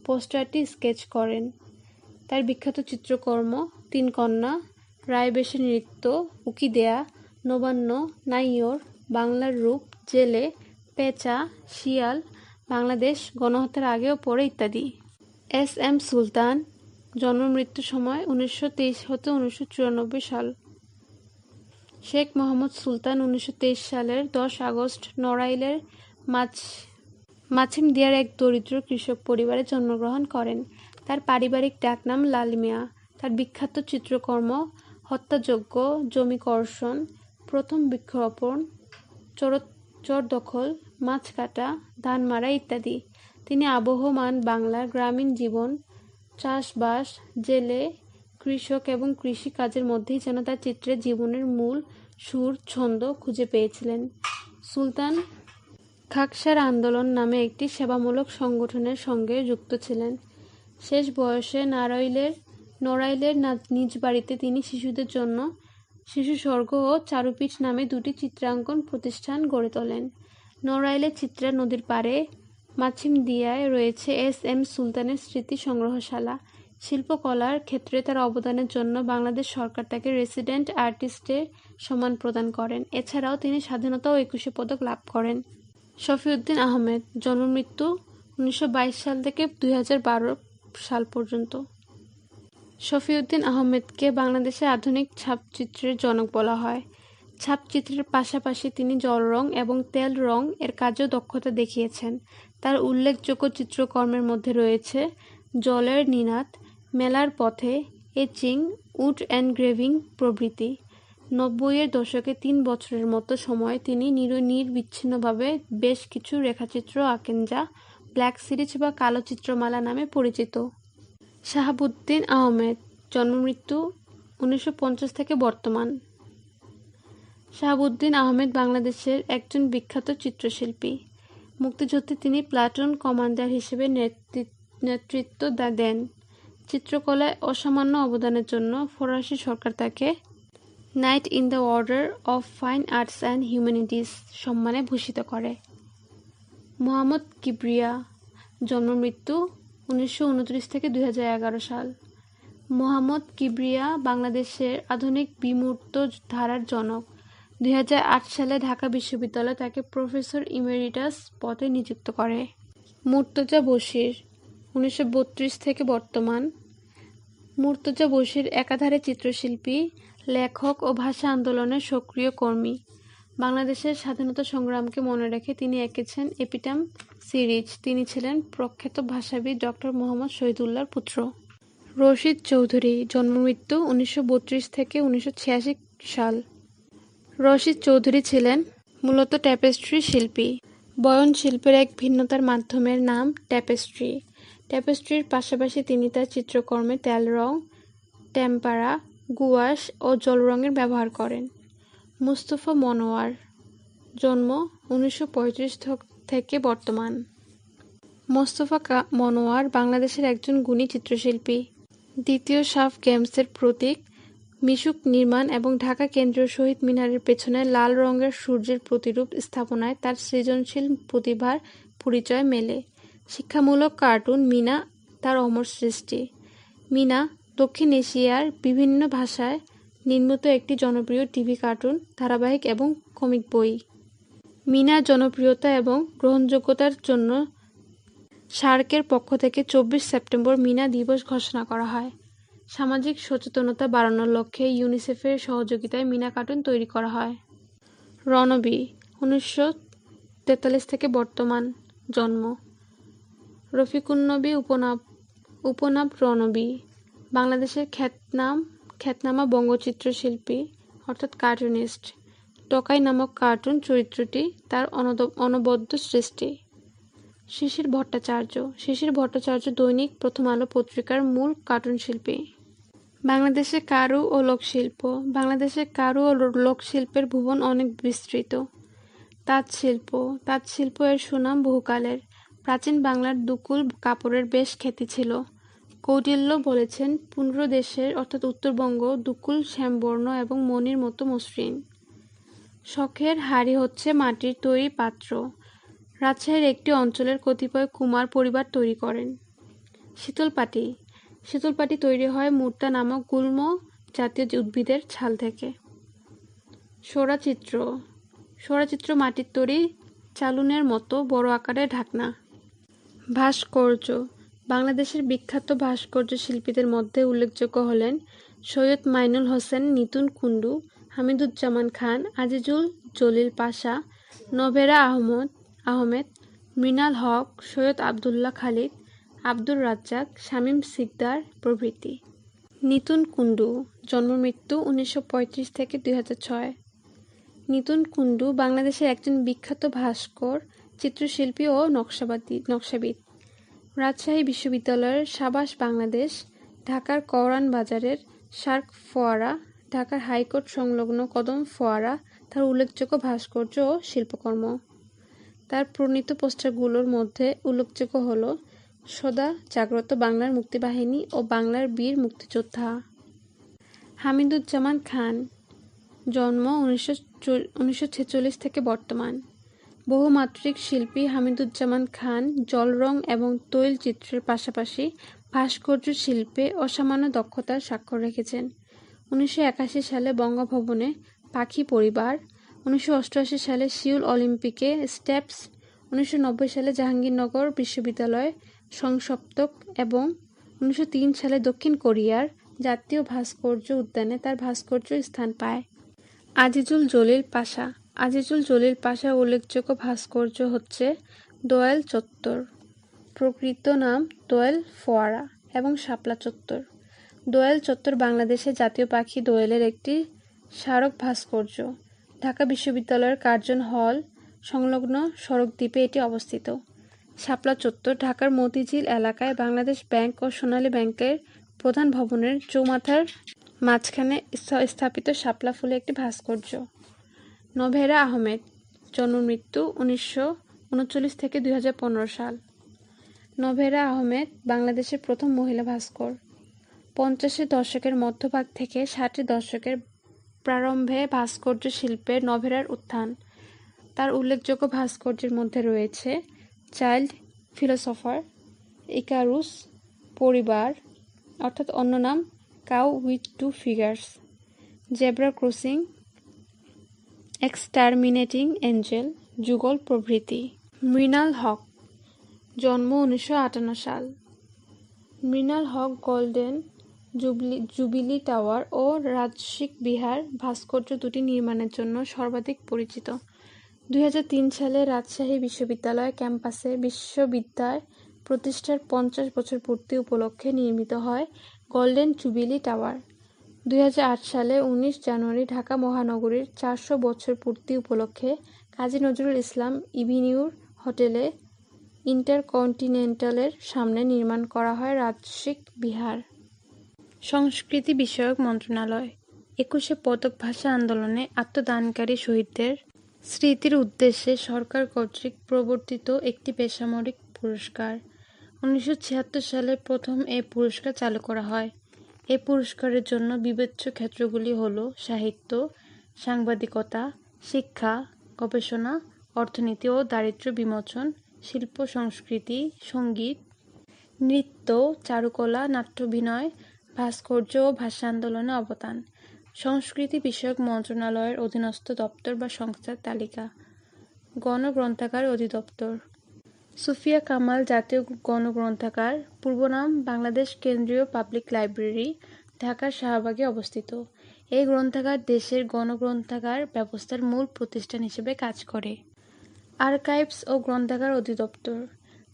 পোস্টারটি স্কেচ করেন। তার বিখ্যাত চিত্রকর্ম 3 কন্যা, রায়বেশে নৃত্য, উকি দেয়া, নবান্ন, নাইয়র, বাংলার রূপ, জেলে, পেঁচা, শিয়াল, বাংলাদেশ, গণহত্যার আগে ও পরে ইত্যাদি। এস.এম. সুলতান, জন্ম মৃত্যু সময় 1923 হতে 1994 সাল। শেখ মোহাম্মদ সুলতান 1923 সালের 10 আগস্ট নড়াইলের মাছিমদিয়ার এক দরিদ্র কৃষক পরিবারে জন্মগ্রহণ করেন। তার পারিবারিক ডাকনাম লাল মিয়া। তার বিখ্যাত চিত্রকর্ম হত্যাযজ্ঞ, জমি কর্ষণ, প্রথম বৃক্ষরোপণ, চর দখল, মাছ কাটা, ধান মারা ইত্যাদি। তিনি আবহমান বাংলার গ্রামীণ জীবন, চাষবাস, জেলে, কৃষক এবং কৃষি কাজের মধ্যেই যেন তার চিত্রে জীবনের মূল সুর ছন্দ খুঁজে পেয়েছিলেন। সুলতান খাকসার আন্দোলন নামে একটি সেবামূলক সংগঠনের সঙ্গে যুক্ত ছিলেন। শেষ বয়সে নড়াইলের নিজ বাড়িতে তিনি শিশুদের জন্য শিশু স্বর্গ ও চারুপীঠ নামে 2টি চিত্রাঙ্কন প্রতিষ্ঠান গড়ে তোলেন। নড়াইলের চিত্রা নদীর পাড়ে মাছিমদিয়ায় রয়েছে এস.এম. সুলতানের স্মৃতি সংগ্রহশালা। শিল্পকলার ক্ষেত্রে তার অবদানের জন্য বাংলাদেশ সরকার তাকে রেসিডেন্ট আর্টিস্টের সম্মান প্রদান করেন। এছাড়াও তিনি স্বাধীনতা ও 21শে পদক লাভ করেন। শফিউদ্দীন আহমেদ, জন্ম মৃত্যু 1922 সাল থেকে 2012 সাল পর্যন্ত। শফিউদ্দীন আহমেদকে বাংলাদেশের আধুনিক ছাপচিত্রের জনক বলা হয়। ছাপচিত্রের পাশাপাশি তিনি জল রং এবং তেল রং এর কাজেও দক্ষতা দেখিয়েছেন। তার উল্লেখযোগ্য চিত্রকর্মের মধ্যে রয়েছে জলের নিনাদ, মেলার পথে, এচিং, উড এনগ্রেভিং প্রভৃতি। 90-এর দশকে 3 বছরের মতো সময় তিনি নিরবিচ্ছিন্নভাবে বেশ কিছু রেখাচিত্র আঁকেন যা ব্ল্যাক সিরিজ বা কালো চিত্রমালা নামে পরিচিত। শাহাবুদ্দীন আহমেদ, জন্ম মৃত্যু 1950 থেকে বর্তমান। শাহাবুদ্দীন আহমেদ বাংলাদেশের একজন বিখ্যাত চিত্রশিল্পী। মুক্তিযুদ্ধে তিনি প্লাটুন কমান্ডার হিসেবে নেতৃত্ব দেন। চিত্রকলায় অসামান্য অবদানের জন্য ফরাসি সরকার তাকে night in the order of fine arts and humanities সম্মানে ভূষিত করে। মোহাম্মদ কিবরিয়া, জন্ম মৃত্যু 1929 থেকে 2011 সাল। মোহাম্মদ কিবরিয়া বাংলাদেশের আধুনিক বিমূর্ত ধারার জনক। 2008 সালে ঢাকা বিশ্ববিদ্যালয় তাকে প্রফেসর ইমেরিটাস পদে নিযুক্ত করে। মুর্তজা বশীর, 1932 থেকে বর্তমান। মুর্তজা বশীর একাধারে চিত্রশিল্পী, লেখক ও ভাষা আন্দোলনের সক্রিয় কর্মী। বাংলাদেশের স্বাধীনতা সংগ্রামকে মনে রেখে তিনি এঁকেছেন এপিটাম সিরিজ। তিনি ছিলেন প্রখ্যাত ভাষাবিদ ডক্টর মোহাম্মদ শহীদুল্লাহর পুত্র। রশিদ চৌধুরী, জন্ম মৃত্যু 1932 থেকে 1986 সাল। রশিদ চৌধুরী ছিলেন মূলত ট্যাপেস্ট্রি শিল্পী। বয়ন শিল্পের এক ভিন্নতার মাধ্যমের নাম ট্যাপেস্ট্রি। ট্যাপেস্ট্রির পাশাপাশি তিনি তার চিত্রকর্মে তেল রং, টেম্পারা, গুয়াশ ও জল রঙের ব্যবহার করেন। মুস্তফা মনোয়ার, জন্ম 1935 থেকে বর্তমান। মোস্তফা মনোয়ার বাংলাদেশের একজন গুণী চিত্রশিল্পী। দ্বিতীয় সাফ গেমসের প্রতীক মিশুক নির্মাণ এবং ঢাকা কেন্দ্রীয় শহীদ মিনারের পেছনে লাল রঙের সূর্যের প্রতিরূপ স্থাপনায় তার সৃজনশীল প্রতিভার পরিচয় মেলে। শিক্ষামূলক কার্টুন মিনা তার অমর সৃষ্টি। মিনা দক্ষিণ এশিয়ার বিভিন্ন ভাষায় নির্মিত একটি জনপ্রিয় টিভি কার্টুন ধারাবাহিক এবং কমিক বই। মিনার জনপ্রিয়তা এবং গ্রহণযোগ্যতার জন্য সার্কের পক্ষ থেকে 24 সেপ্টেম্বর মিনা দিবস ঘোষণা করা হয়। সামাজিক সচেতনতা বাড়ানোর লক্ষ্যে ইউনিসেফের সহযোগিতায় মিনা কার্টুন তৈরি করা হয়। রণবী, 1943 থেকে বর্তমান। জন্ম রফিকুন্নবী উপনাম রণবী, বাংলাদেশের খ্যাতনামা বঙ্গচিত্রশিল্পী অর্থাৎ কার্টুনিস্ট। টকাই নামক কার্টুন চরিত্রটি তার অনবদ্য সৃষ্টি। শিশির ভট্টাচার্য দৈনিক প্রথম আলো পত্রিকার মূল কার্টুন শিল্পী। বাংলাদেশের কারু ও লোকশিল্পের ভুবন অনেক বিস্তৃত। তাঁতশিল্প এর সুনাম বহুকালের। প্রাচীন বাংলার দুকুল কাপড়ের বেশ খ্যাতি ছিল। কৌটিল্য বলেছেন, 15 দেশের অর্থাৎ উত্তরবঙ্গ দুকুল শ্যামবর্ণ এবং মণির মতো মসৃণ। শখের হাড়ি হচ্ছে মাটির তৈরি পাত্র। রাজশাহীর একটি অঞ্চলের কতিপয় কুমার পরিবার তৈরি করেন। শীতলপাটি তৈরি হয় মুর্তা নামক গুল্ম জাতীয় উদ্ভিদের ছাল থেকে। সোরাচিত্র মাটির তৈরি চালুনের মতো বড় আকারের ঢাকনা। ভাস্কর্য, বাংলাদেশের বিখ্যাত ভাস্কর্য শিল্পীদের মধ্যে উল্লেখযোগ্য হলেন সৈয়দ মাইনুল হোসেন নিতুন কুণ্ডু, হামিদুজ্জামান খান, আজিজুল জলিল পাশা, নভেরা আহমেদ, মৃণাল হক, সৈয়দ আবদুল্লাহ খালিদ, আব্দুর রাজ্জাক, শামীম সিকদার প্রভৃতি। নিতুন কুণ্ডু, জন্ম মৃত্যু 1935 থেকে 2006। নিতুন কুণ্ডু বাংলাদেশের একজন বিখ্যাত ভাস্কর, চিত্রশিল্পী ও নকশাবিদ। রাজশাহী বিশ্ববিদ্যালয়ের সাবাস বাংলাদেশ, ঢাকার কওরান বাজারের শার্ক ফোয়ারা, ঢাকার হাইকোর্ট সংলগ্ন কদম ফোয়ারা তার উল্লেখযোগ্য ভাস্কর্য ও শিল্পকর্ম। তার প্রণীত পোস্টারগুলোর মধ্যে উল্লেখযোগ্য হল সদা জাগ্রত বাংলার মুক্তিবাহিনী ও বাংলার বীর মুক্তিযোদ্ধা। হামিদুজ্জামান খান, জন্ম 1946 থেকে বর্তমান। বহুমাত্রিক শিল্পী হামিদুজ্জামান খান জল রং এবং তৈল চিত্রের পাশাপাশি ভাস্কর্য শিল্পে অসামান্য দক্ষতার স্বাক্ষর রেখেছেন। 1981 সালে বঙ্গভবনে পাখি পরিবার, 1988 সালে সিউল অলিম্পিকে স্টেপস, 1990 সালে জাহাঙ্গীরনগর বিশ্ববিদ্যালয় সংসপ্তক এবং 1903 সালে দক্ষিণ কোরিয়ার জাতীয় ভাস্কর্য উদ্যানে তার ভাস্কর্য স্থান পায়। আজিজুল জলিল পাশার উল্লেখযোগ্য ভাস্কর্য হচ্ছে দোয়েল চত্বর, প্রকৃত নাম দোয়েল ফোয়ারা এবং শাপলা চত্বর। দোয়েল চত্বর বাংলাদেশের জাতীয় পাখি দোয়েলের একটি স্মারক ভাস্কর্য। ঢাকা বিশ্ববিদ্যালয়ের কার্জন হল সংলগ্ন সড়ক দ্বীপে এটি অবস্থিত। শাপলা চত্বর ঢাকার মতিঝিল এলাকায় বাংলাদেশ ব্যাংক ও সোনালী ব্যাংকের প্রধান ভবনের চৌমাথার মাঝখানে স্থাপিত শাপলা ফুলে একটি ভাস্কর্য। নভেরা আহমেদ, জন্ম মৃত্যু 1939 থেকে 2015 সাল। নভেরা আহমেদ বাংলাদেশের প্রথম মহিলা ভাস্কর। 50-এর দশকের মধ্যভাগ থেকে 60-এর দশকের প্রারম্ভে ভাস্কর্য শিল্পে নভেরার উত্থান। তার উল্লেখযোগ্য ভাস্কর্যের মধ্যে রয়েছে চাইল্ড ফিলোসফার, ইকারুস, পরিবার অর্থাৎ অন্য নাম cow with two figures, zebra crossing, exterminating angel, যুগল প্রভৃতি। মৃণাল হক, জন্ম 1958 সাল। Mrinal Haque golden jubilee tower ও রাজসিক বিহার ভাস্কর্য দুটি নির্মাণের জন্য সর্বাধিক পরিচিত। 2003 সালে রাজশাহী বিশ্ববিদ্যালয় ক্যাম্পাসে বিশ্ববিদ্যালয় প্রতিষ্ঠার 50 বছর পূর্তি উপলক্ষে নির্মিত হয় গোল্ডেন জুবিলি টাওয়ার। 2008 সালে 19 জানুয়ারি ঢাকা মহানগরীর 400 বছর পূর্তি উপলক্ষে কাজী নজরুল ইসলাম এভিনিউর হোটেলে ইন্টারকন্টিনেন্টালের সামনে নির্মাণ করা হয় রাজসিক বিহার। সংস্কৃতি বিষয়ক মন্ত্রণালয় 21শে পদক ভাষা আন্দোলনে আত্মদানকারী শহীদদের স্মৃতির উদ্দেশ্যে সরকার কর্তৃক প্রবর্তিত একটি বেসামরিক পুরস্কার। 1976 সালে প্রথম এ পুরস্কার চালু করা হয়। এই পুরস্কারের জন্য বিবেচ্য ক্ষেত্রগুলি হল সাহিত্য, সাংবাদিকতা, শিক্ষা, গবেষণা, অর্থনীতি ও দারিদ্র্য বিমোচন, শিল্প সংস্কৃতি, সঙ্গীত, নৃত্য, চারুকলা, নাট্যাভিনয়, ভাস্কর্য ও ভাষা আন্দোলনে অবদান। সংস্কৃতি বিষয়ক মন্ত্রণালয়ের অধীনস্থ দপ্তর বা সংস্থার তালিকা। গণগ্রন্থাগার অধিদপ্তর। সুফিয়া কামাল জাতীয় গণগ্রন্থাগার, পূর্ব নাম বাংলাদেশ কেন্দ্রীয় পাবলিক লাইব্রেরি, ঢাকার শাহবাগে অবস্থিত। এই গ্রন্থাগার দেশের গণগ্রন্থাগার ব্যবস্থার মূল প্রতিষ্ঠান হিসেবে কাজ করে। আর্কাইভস ও গ্রন্থাগার অধিদপ্তর।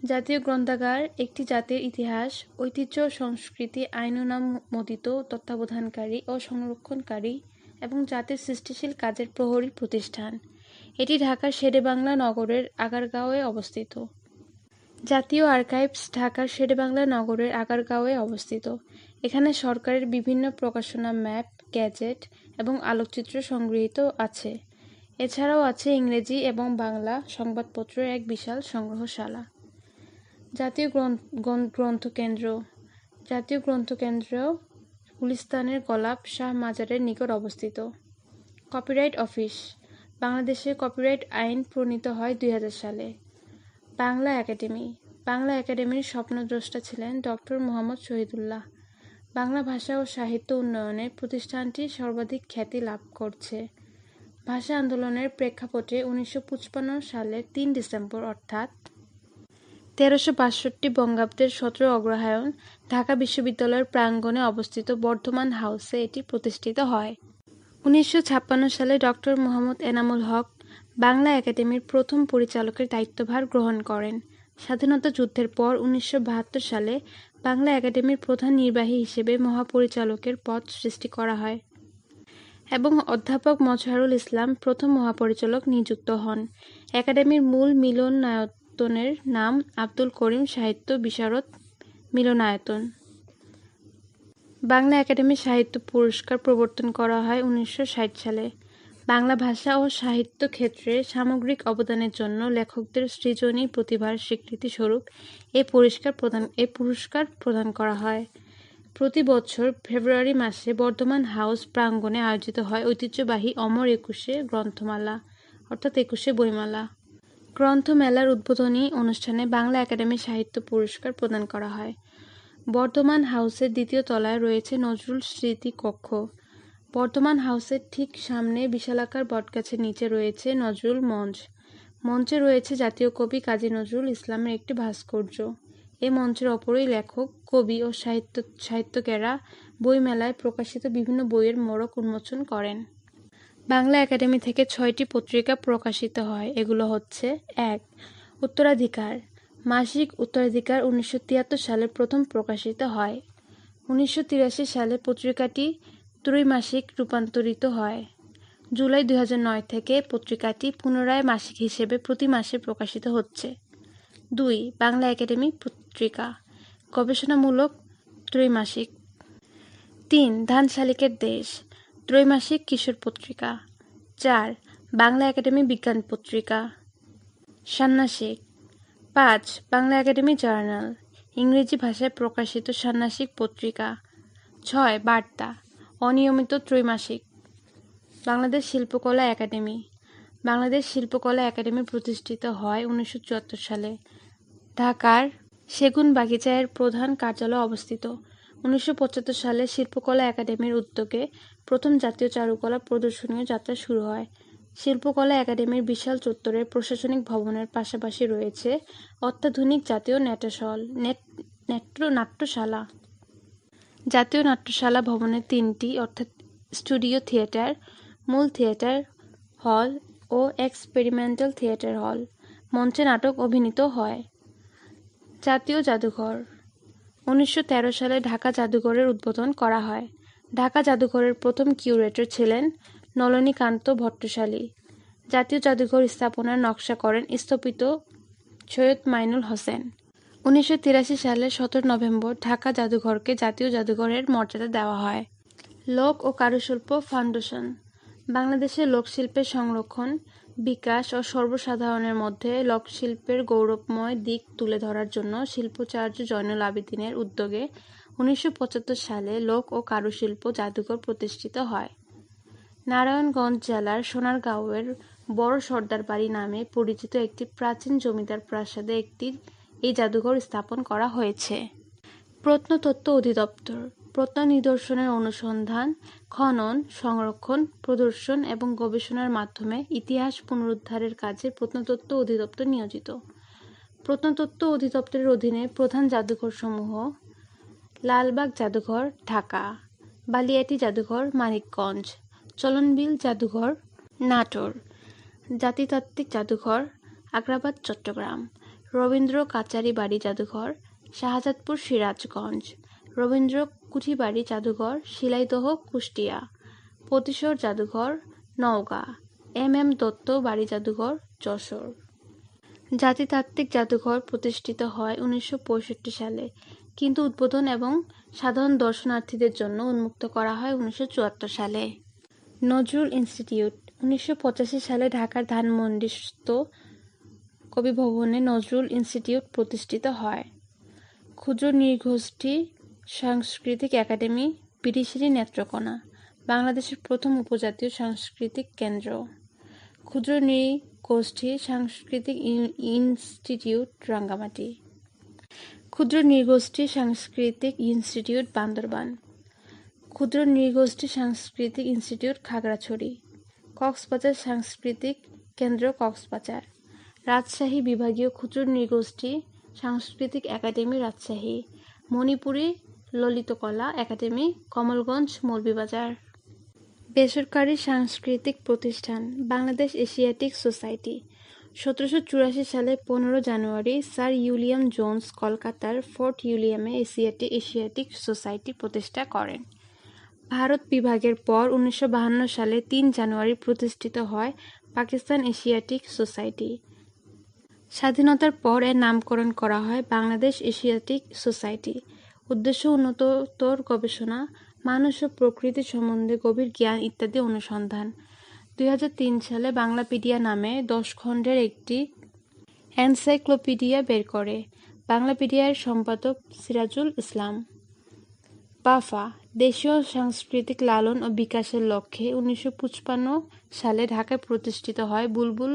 জাতীয় গ্রন্থাগার একটি জাতির ইতিহাস, ঐতিহ্য ও সংস্কৃতি আইনানুমোদিত তত্ত্বাবধানকারী ও সংরক্ষণকারী এবং জাতির সৃষ্টিশীল কাজের প্রহরী প্রতিষ্ঠান। এটি ঢাকার শেরেবাংলা নগরের আগারগাঁওয়ে অবস্থিত। জাতীয় আর্কাইভস ঢাকার শেরেবাংলা নগরের আগারগাঁওয়ে অবস্থিত। এখানে সরকারের বিভিন্ন প্রকাশনা, ম্যাপ, গ্যাজেট এবং আলোকচিত্র সংগৃহীত আছে। এছাড়াও আছে ইংরেজি এবং বাংলা সংবাদপত্রের এক বিশাল সংগ্রহশালা। জাতীয় গ্রন্থকেন্দ্র। জাতীয় গ্রন্থকেন্দ্র গুলিস্তানের গোলাপ শাহ মাজারের নিকট অবস্থিত। Copyright office. বাংলাদেশে কপিরাইট আইন প্রণীত হয় 2000 সালে। বাংলা একাডেমি। বাংলা একাডেমির স্বপ্নদ্রষ্টা ছিলেন ডক্টর মোহাম্মদ শহীদুল্লাহ। বাংলা ভাষা ও সাহিত্য উন্নয়নে প্রতিষ্ঠানটি সর্বাধিক খ্যাতি লাভ করছে। ভাষা আন্দোলনের প্রেক্ষাপটে 1955 সালের 3 ডিসেম্বর অর্থাৎ 1362 বঙ্গাব্দের 17 অগ্রহায়ণ ঢাকা বিশ্ববিদ্যালয়ের প্রাঙ্গণে অবস্থিত বর্ধমান হাউসে এটি প্রতিষ্ঠিত হয়। 1956 সালে ডক্টর মোহাম্মদ এনামুল হক বাংলা একাডেমির প্রথম পরিচালকের দায়িত্বভার গ্রহণ করেন। স্বাধীনতা যুদ্ধের পর 1972 সালে বাংলা একাডেমির প্রধান নির্বাহী হিসেবে মহাপরিচালকের পদ সৃষ্টি করা হয় এবং অধ্যাপক মজহারুল ইসলাম প্রথম মহাপরিচালক নিযুক্ত হন। একাডেমির মূল মিলনায়তনের নাম আব্দুল করিম সাহিত্য বিশারদ মিলনায়তন। বাংলা একাডেমি সাহিত্য পুরস্কার প্রবর্তন করা হয় 1960 সালে। বাংলা ভাষা ও সাহিত্য ক্ষেত্রে সামগ্রিক অবদানের জন্য লেখকদের সৃজনী প্রতিভার স্বীকৃতি স্বরূপ এই পুরস্কার প্রদান করা হয়। প্রতি বছর ফেব্রুয়ারি মাসে বর্ধমান হাউস প্রাঙ্গণে আয়োজিত হয় ঐতিহ্যবাহী অমর 21শে গ্রন্থমেলা অর্থাৎ 21শে বইমেলা। গ্রন্থমেলার উদ্বোধনী অনুষ্ঠানে বাংলা একাডেমি সাহিত্য পুরস্কার প্রদান করা হয়। বর্ধমান হাউসের দ্বিতীয় তলায় রয়েছে নজরুল স্মৃতি কক্ষ। বর্ধমান হাউসের ঠিক সামনে বিশালাকার বটগাছের নিচে রয়েছে নজরুল মঞ্চ। মঞ্চে রয়েছে জাতীয় কবি কাজী নজরুল ইসলামের একটি ভাস্কর্য। এই মঞ্চের অপরই লেখক, কবি ও সাহিত্যিকেরা বইমেলায় প্রকাশিত বিভিন্ন বইয়ের মোড়ক উন্মোচন করেন। বাংলা একাডেমি থেকে 6টি পত্রিকা প্রকাশিত হয়। এগুলো হচ্ছে: 1. উত্তরাধিকার মাসিক। উত্তরাধিকার 1973 সালে প্রথম প্রকাশিত হয়। 1983 সালে পত্রিকাটি ত্রৈমাসিক রূপান্তরিত হয়। জুলাই 2009 থেকে পত্রিকাটি পুনরায় মাসিক হিসেবে প্রতি মাসে প্রকাশিত হচ্ছে। 2. বাংলা একাডেমি পত্রিকা গবেষণামূলক ত্রৈমাসিক। 3. ধান শালিকের দেশ ত্রৈমাসিক কিশোর পত্রিকা। 4. বাংলা একাডেমি বিজ্ঞান পত্রিকা ষান্মাসিক। 5. বাংলা একাডেমি জার্নাল ইংরেজি ভাষায় প্রকাশিত ষান্মাসিক পত্রিকা। 6. বার্তা অনিয়মিত ত্রৈমাসিক। বাংলাদেশ শিল্পকলা একাডেমি। বাংলাদেশ শিল্পকলা একাডেমি প্রতিষ্ঠিত হয় 1974 সালে। ঢাকার সেগুনবাগিচা এর প্রধান কার্যালয় অবস্থিত। 1975 সালে শিল্পকলা একাডেমির উদ্যোগে প্রথম জাতীয় চারুকলা প্রদর্শনী যাত্রা শুরু হয়। শিল্পকলা একাডেমির বিশাল চত্বরে প্রশাসনিক ভবনের পাশাপাশি রয়েছে অত্যাধুনিক জাতীয় নাট্যশালা। জাতীয় নাট্যশালা ভবনে 3টি অর্থাৎ স্টুডিও থিয়েটার, মূল থিয়েটার হল ও এক্সপেরিমেন্টাল থিয়েটার হল, মঞ্চে নাটক অভিনীত হয়। জাতীয় জাদুঘর। 1913 সালে ঢাকা জাদুঘরের উদ্বোধন করা হয়। ঢাকা জাদুঘরের প্রথম কিউরেটর ছিলেন নলিনীকান্ত ভট্টশালী। জাতীয় জাদুঘর স্থাপনার নকশা করেন স্থপতি সৈয়দ মাইনুল হোসেন। 1983 সালে 17 নভেম্বর ঢাকা জাদুঘরকে জাতীয় জাদুঘরের মর্যাদা দেওয়া হয়। লোক ও কারুশিল্প ফাউন্ডেশন। বাংলাদেশের লোকশিল্পের সংরক্ষণ, বিকাশ ও সর্বসাধারণের মধ্যে লোকশিল্পের গৌরবময় দিক তুলে ধরার জন্য শিল্পাচার্য জয়নুল আবেদীনের উদ্যোগে 1975 সালে লোক ও কারুশিল্প জাদুঘর প্রতিষ্ঠিত হয়। নারায়ণগঞ্জ জেলার সোনারগাঁওয়ের বড় সর্দার বাড়ি নামে পরিচিত একটি প্রাচীন জমিদার প্রাসাদে এই জাদুঘর স্থাপন করা হয়েছে। প্রত্নতত্ত্ব অধিদপ্তর। প্রত্ননিদর্শনের অনুসন্ধান, খনন, সংরক্ষণ, প্রদর্শন এবং গবেষণার মাধ্যমে ইতিহাস পুনরুদ্ধারের কাজে প্রত্নতত্ত্ব অধিদপ্তর নিয়োজিত। প্রত্নতত্ত্ব অধিদপ্তরের অধীনে প্রধান জাদুঘরসমূহ: লালবাগ জাদুঘর, ঢাকা; বালিয়াটি জাদুঘর, মানিকগঞ্জ; চলনবিল জাদুঘর, নাটোর; জাতিতাত্ত্বিক জাদুঘর, আগ্রাবাদ, চট্টগ্রাম; রবীন্দ্র কাচারি বাড়ি জাদুঘর, শাহজাদপুর, সিরাজগঞ্জ; রবীন্দ্র কুঠিবাড়ি জাদুঘর, শিলাইদহ, কুষ্টিয়া; পতিশ্বর জাদুঘর, নওগাঁ; এম দত্ত বাড়ি জাদুঘর, যশোর। জাতিতাত্ত্বিক জাদুঘর প্রতিষ্ঠিত হয় 1965 সালে, কিন্তু উদ্বোধন এবং সাধারণ দর্শনার্থীদের জন্য উন্মুক্ত করা হয় 1974 সালে। নজরুল ইনস্টিটিউট। 1985 সালে ঢাকার ধানমন্ডিস্থ কবি ভবনে নজরুল ইনস্টিটিউট প্রতিষ্ঠিত হয়। ক্ষুদ্র নৃগোষ্ঠী সাংস্কৃতিক একাডেমি, বিরিশিরি, নেত্রকোনা। বাংলাদেশের প্রথম উপজাতীয় সাংস্কৃতিক কেন্দ্র। ক্ষুদ্র নৃগোষ্ঠী সাংস্কৃতিক ইনস্টিটিউট, রাঙ্গামাটি। ক্ষুদ্র নৃগোষ্ঠী সাংস্কৃতিক ইনস্টিটিউট, বান্দরবান। ক্ষুদ্র নৃগোষ্ঠী সাংস্কৃতিক ইনস্টিটিউট, খাগড়াছড়ি। কক্সবাজার সাংস্কৃতিক কেন্দ্র, কক্সবাজার। রাজশাহী বিভাগীয় ক্ষুদ্র নৃগোষ্ঠী সাংস্কৃতিক একাডেমি, রাজশাহী। মণিপুরী ললিতকলা একাডেমি, কমলগঞ্জ, মৌলভীবাজার। বেসরকারি সাংস্কৃতিক প্রতিষ্ঠান: বাংলাদেশ এশিয়াটিক সোসাইটি। 1784 সালে 15 জানুয়ারি স্যার উইলিয়াম জোন্স কলকাতার ফোর্ট উইলিয়ামে এশিয়াটিক সোসাইটি প্রতিষ্ঠা করেন। ভারত বিভাগের পর 1952 সালে 3 জানুয়ারি প্রতিষ্ঠিত হয় পাকিস্তান এশিয়াটিক সোসাইটি। স্বাধীনতার পর এর নামকরণ করা হয় বাংলাদেশ এশিয়াটিক সোসাইটি। উদ্দেশ্য উন্নততর গবেষণা, মানুষ ও প্রকৃতি সম্বন্ধে গভীর জ্ঞান ইত্যাদি অনুসন্ধান। 2003 সালে বাংলাপিডিয়া নামে 10 খণ্ডের একটি এনসাইক্লোপিডিয়া বের করে। বাংলাপিডিয়ার সম্পাদক সিরাজুল ইসলাম। বাফা, দেশীয় সাংস্কৃতিক লালন ও বিকাশের লক্ষ্যে 1955 সালে ঢাকায় প্রতিষ্ঠিত হয় বুলবুল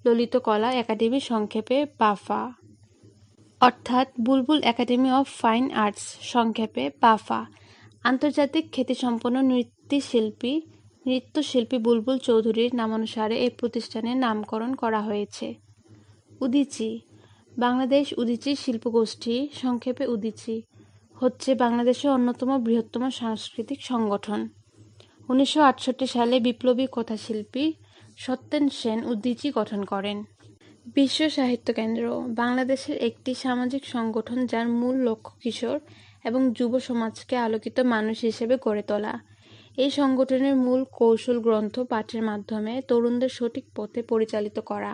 ললিতকলা একাডেমি, সংক্ষেপে বাফা, অর্থাৎ বুলবুল একাডেমি অফ ফাইন আর্টস, সংক্ষেপে বাফা। আন্তর্জাতিক খ্যাতিসম্পন্ন নৃত্যশিল্পী বুলবুল চৌধুরীর নামানুসারে এই প্রতিষ্ঠানের নামকরণ করা হয়েছে। উদীচী, বাংলাদেশ উদীচী শিল্পগোষ্ঠী, সংক্ষেপে উদীচী, হচ্ছে বাংলাদেশের অন্যতম বৃহত্তম সাংস্কৃতিক সংগঠন। 1968 সালে বিপ্লবী কথাশিল্পী সত্যেন সেন উদীচী গঠন করেন। বিশ্ব সাহিত্য কেন্দ্র, বাংলাদেশের একটি সামাজিক সংগঠন যার মূল লক্ষ্য কিশোর এবং যুব সমাজকে আলোকিত মানুষ হিসেবে গড়ে তোলা। এই সংগঠনের মূল কৌশল গ্রন্থ পাঠের মাধ্যমে তরুণদের সঠিক পথে পরিচালিত করা।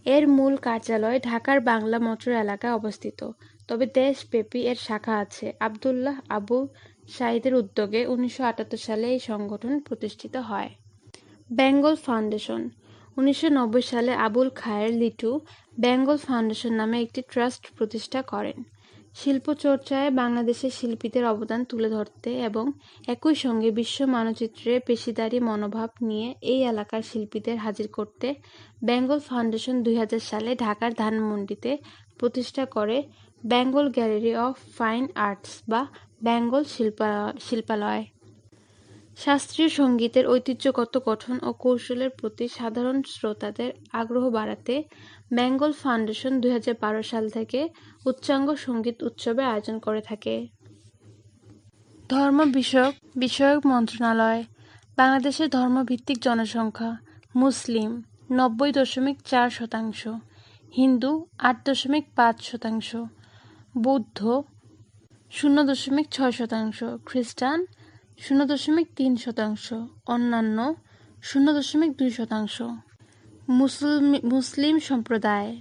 এর মূল কার্যালয় ঢাকার বাংলা মোটর এলাকায় অবস্থিত, তবে দেশব্যাপী এর শাখা আছে। আব্দুল্লাহ আবু সাঈদের উদ্যোগে 1978 সালে এই সংগঠন প্রতিষ্ঠিত হয়। বেঙ্গল ফাউন্ডেশন। 1990 সালে আবুল খায়ের লিটু বেঙ্গল ফাউন্ডেশন নামে একটি ট্রাস্ট প্রতিষ্ঠা করেন। শিল্পচর্চায় বাংলাদেশের শিল্পীদের অবদান তুলে ধরতে এবং একই সঙ্গে বিশ্ব মানচিত্রে পেশিদারি মনোভাব নিয়ে এই এলাকার শিল্পীদের হাজির করতে বেঙ্গল ফাউন্ডেশন 2000 সালে ঢাকার ধানমন্ডিতে প্রতিষ্ঠা করে Bengal gallery of fine arts বা বেঙ্গল শিল্পালয়। শাস্ত্রীয় সঙ্গীতের ঐতিহ্যগত গঠন ও কৌশলের প্রতি সাধারণ শ্রোতাদের আগ্রহ বাড়াতে বেঙ্গল ফাউন্ডেশন 2012 সাল থেকে উচ্চাঙ্গ সঙ্গীত উৎসবের আয়োজন করে থাকে। ধর্ম বিষয়ক মন্ত্রণালয়। বাংলাদেশের ধর্মভিত্তিক জনসংখ্যা: মুসলিম 90.4%, হিন্দু 8.5%, বৌদ্ধ 0.6%, খ্রিস্টান 0.3%, অন্যান্য 0.2%। মুসলিম সম্প্রদায়: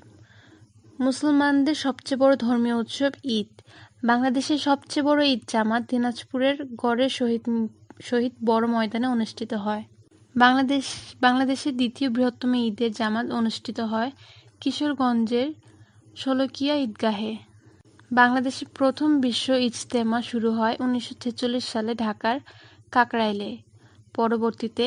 মুসলমানদের সবচেয়ে বড় ধর্মীয় উৎসব ঈদ। বাংলাদেশের সবচেয়ে বড় ঈদ জামাত দিনাজপুরের গড়ের শহীদ বড় ময়দানে অনুষ্ঠিত হয়। বাংলাদেশের দ্বিতীয় বৃহত্তম ঈদের জামাত অনুষ্ঠিত হয় কিশোরগঞ্জের শোলাকিয়া ঈদগাহে। বাংলাদেশের প্রথম বিশ্ব ইজতেমা শুরু হয় 1946 সালে ঢাকার কাকরাইলে। পরবর্তীতে